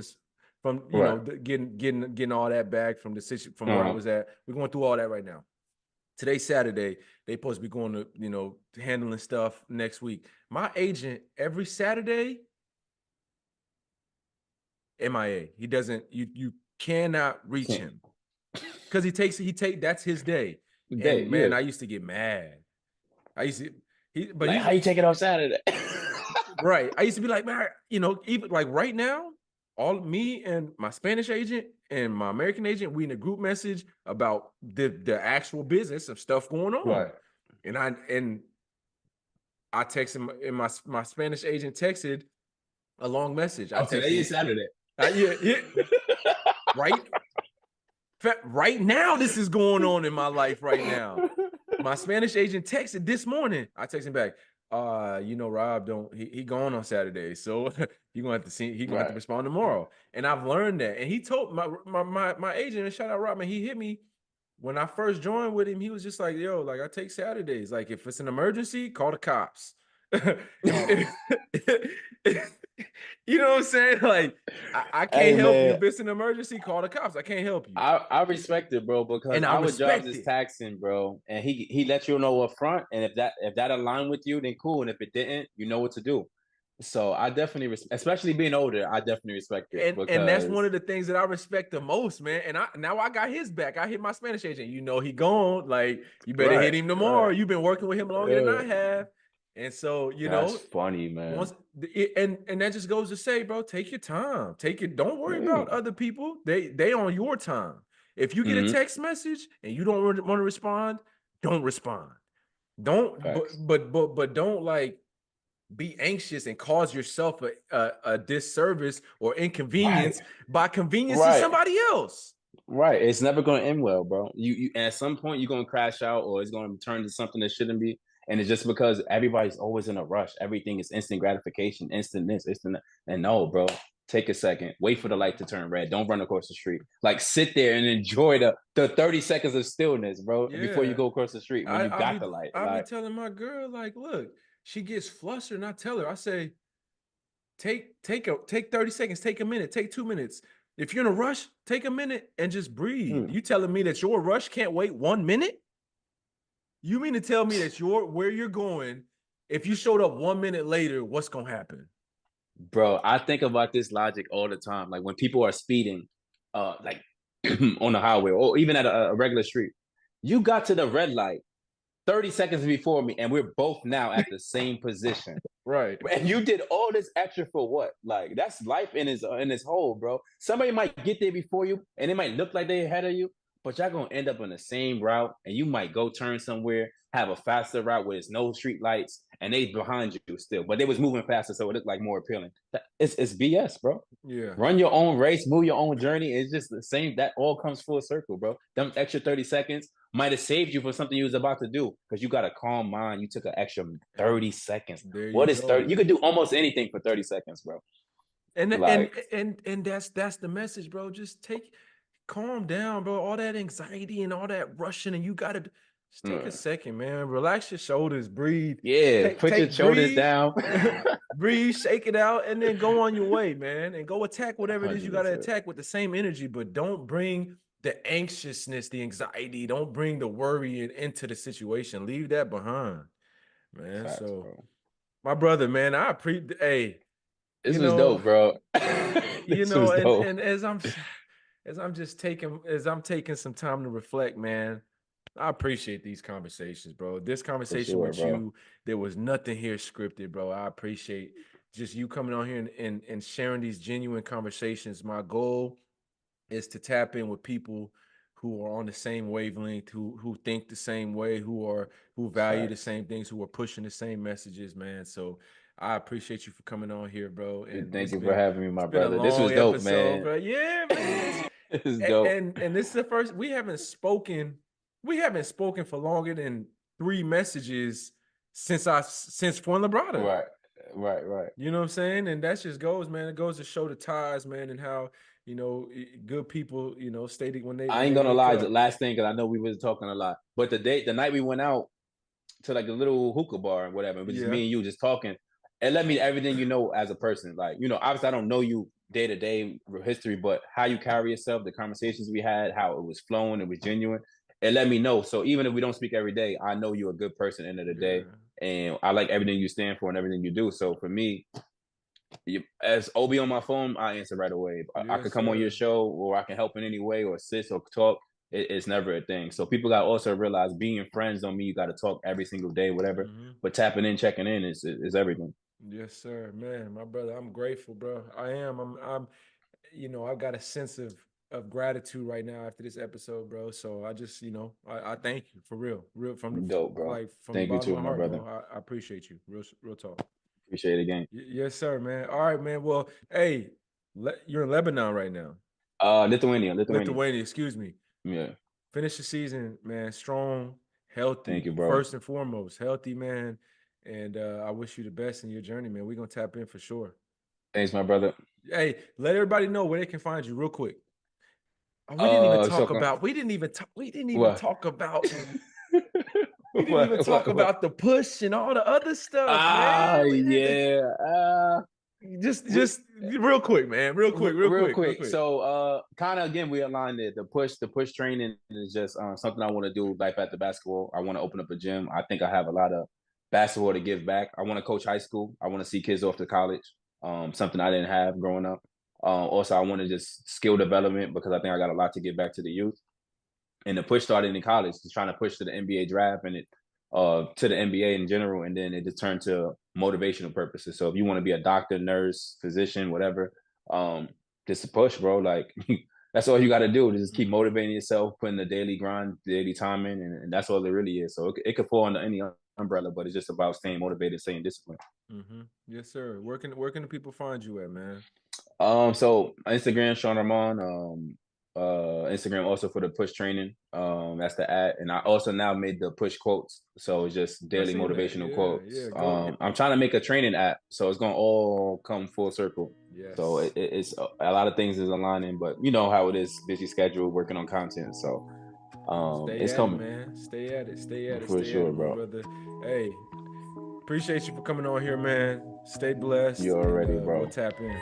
Speaker 1: getting all that back from the situation from where I was at. We're going through all that right now. Today's Saturday. They supposed to be going to, you know, handling stuff next week. My agent every Saturday, MIA. He doesn't. You cannot reach him because that's his day. And man, I used to get mad. I used to. But
Speaker 2: like, how you take it off Saturday?
Speaker 1: Right. I used to be like, man, you know, even like right now, all me and my Spanish agent and my American agent, we in a group message about the actual business of stuff going on.
Speaker 2: Right.
Speaker 1: And I texted him, and my Spanish agent texted a long message.
Speaker 2: Today is Saturday.
Speaker 1: Yeah. Right. Right now, this is going on in my life right now. My Spanish agent texted this morning. I texted him back. You know, Rob he gone on Saturday, so you're gonna have to see. He's gonna have to respond tomorrow. And I've learned that. And he told my agent, and shout out Rob, man, he hit me when I first joined with him. He was just like, yo, like I take Saturdays. Like if it's an emergency, call the cops. You know what I'm saying? Like I can't help you. If it's an emergency, call the cops. I can't help you.
Speaker 2: I respect it, bro, because our job is taxing, bro. And he let you know up front. And if that aligned with you, then cool. And if it didn't, you know what to do. So I definitely especially being older, I definitely respect it.
Speaker 1: And that's one of the things that I respect the most, man. And now I got his back. I hit my Spanish agent. You know he gone. Like you better hit him tomorrow. You've been working with him longer than I have. And so, you know,
Speaker 2: that's funny, man.
Speaker 1: And that just goes to say, bro, take your time. Take it. Don't worry about other people. They on your time. If you get a text message and you don't want to respond, don't respond. Don't. But don't like be anxious and cause yourself a disservice or inconvenience by conveniencing somebody else.
Speaker 2: Right. It's never going to end well, bro. You at some point you're going to crash out, or it's going to turn to something that shouldn't be. And it's just because everybody's always in a rush. Everything is instant gratification, instant this, instant that. And no, bro, take a second. Wait for the light to turn red. Don't run across the street. Like sit there and enjoy the 30 seconds of stillness, bro, before you go across the street when you got the light.
Speaker 1: I'll be telling my girl, like, look, she gets flustered, and I tell her, I say, take 30 seconds, take a minute, take 2 minutes. If you're in a rush, take a minute and just breathe. You telling me that your rush can't wait 1 minute? You mean to tell me that where you're going, if you showed up 1 minute later, what's gonna happen?
Speaker 2: Bro, I think about this logic all the time. Like when people are speeding, like on the highway or even at a regular street, you got to the red light 30 seconds before me, and we're both now at the same position.
Speaker 1: Right.
Speaker 2: And you did all this extra for what? Like that's life in its whole, bro. Somebody might get there before you, and it might look like they're ahead of you, but y'all gonna end up on the same route, and you might go turn somewhere, have a faster route where there's no street lights, and they behind you still, but they was moving faster, so it looked like more appealing. It's BS, bro.
Speaker 1: Yeah.
Speaker 2: Run your own race, move your own journey. It's just the same. That all comes full circle, bro. Them extra 30 seconds might have saved you for something you was about to do because you got a calm mind. You took an extra 30 seconds. What is 30? You could do almost anything for 30 seconds, bro.
Speaker 1: And that's the message, bro. Just calm down, bro. All that anxiety and all that rushing, and you gotta just take a second, man. Relax your shoulders, breathe.
Speaker 2: Yeah, put your shoulders down.
Speaker 1: Breathe, shake it out, and then go on your way, man. And go attack whatever it is you gotta attack with the same energy, but don't bring the anxiousness, the anxiety, don't bring the worry into the situation. Leave that behind, man. Facts, so bro. My brother, man, I appreciate
Speaker 2: this was dope, bro.
Speaker 1: And as I'm taking some time to reflect, man, I appreciate these conversations, bro. This conversation with you, there was nothing here scripted, bro. I appreciate just you coming on here and sharing these genuine conversations. My goal is to tap in with people who are on the same wavelength, who think the same way, who value the same things, who are pushing the same messages, man. So I appreciate you for coming on here, bro.
Speaker 2: And thank you for having me, my brother. This was dope, man.
Speaker 1: Bro. Yeah, man.
Speaker 2: This is dope.
Speaker 1: And this is the first we haven't spoken for longer than 3 messages since Fort Labrada.
Speaker 2: Right.
Speaker 1: You know what I'm saying? And that just goes, man. It goes to show the ties, man, and how, you know, good people, you know, stated when they.
Speaker 2: I ain't gonna lie. The last thing, because I know we was talking a lot, but the night we went out to like a little hookah bar or whatever, it was just me and you just talking. It let me everything you know as a person. Like, you know, obviously I don't know you day to day history, but how you carry yourself, the conversations we had, how it was flowing, it was genuine. it let me know. So even if we don't speak every day, I know you're a good person at the end of the day. And I like everything you stand for and everything you do. So for me, as OB on my phone, I answer right away. I could come on your show, or I can help in any way, or assist or talk. It's never a thing. So people got to also realize being friends don't mean you got to talk every single day, whatever. But tapping in, checking in is everything.
Speaker 1: Yes, sir, man, my brother. I'm grateful, bro. I am. I'm. I've got a sense of gratitude right now after this episode, bro. So I just, I thank you for real from
Speaker 2: Dope, bro.
Speaker 1: from the
Speaker 2: Thank you
Speaker 1: bottom
Speaker 2: too,
Speaker 1: of my
Speaker 2: my
Speaker 1: heart,
Speaker 2: brother.
Speaker 1: bro. I appreciate you, real talk.
Speaker 2: Appreciate it again.
Speaker 1: Yes, sir, man. All right, man. Well, hey, you're in Lebanon right now.
Speaker 2: Lithuania.
Speaker 1: Excuse me.
Speaker 2: Yeah.
Speaker 1: Finish the season, man. Strong, healthy.
Speaker 2: Thank you, bro.
Speaker 1: First and foremost, healthy, man. And I wish you the best in your journey, man. We're gonna tap in for sure.
Speaker 2: Thanks, my brother.
Speaker 1: Hey, let everybody know where they can find you real quick. We didn't even talk about. We didn't even talk about. We didn't even talk about the push and all the other stuff, man.
Speaker 2: Yeah.
Speaker 1: Just real quick, man. Real quick.
Speaker 2: So, kind of again, we aligned it. The push training is just something I want to do. Life after basketball, I want to open up a gym. I think I have a lot of basketball to give back. I want to coach high school. I want to see kids off to college. Something I didn't have growing up. Also, I want to just skill development because I think I got a lot to give back to the youth. And the push started in college, just trying to push to the NBA draft and it to the NBA in general, and then it just turned to motivational purposes. So if you want to be a doctor, nurse, physician, whatever, just a push, bro. Like that's all you got to do. Just keep motivating yourself, putting the daily grind, daily time in, and that's all it really is. So it could fall under any umbrella, but it's just about staying motivated, staying disciplined.
Speaker 1: Yes, sir. Where can the people find you at, man?
Speaker 2: So Instagram, Sean Armand. Instagram also for the push training. That's the ad, and I also now made the push quotes. So it's just daily motivational quotes. I'm trying to make a training app, so it's gonna all come full circle. Yes. So it's a lot of things is aligning, but you know how it is, busy schedule, working on content. So it's coming,
Speaker 1: man. Stay at it.
Speaker 2: For sure, bro.
Speaker 1: Brother. Hey, appreciate you for coming on here, man. Stay blessed.
Speaker 2: You already, bro.
Speaker 1: We'll tap in.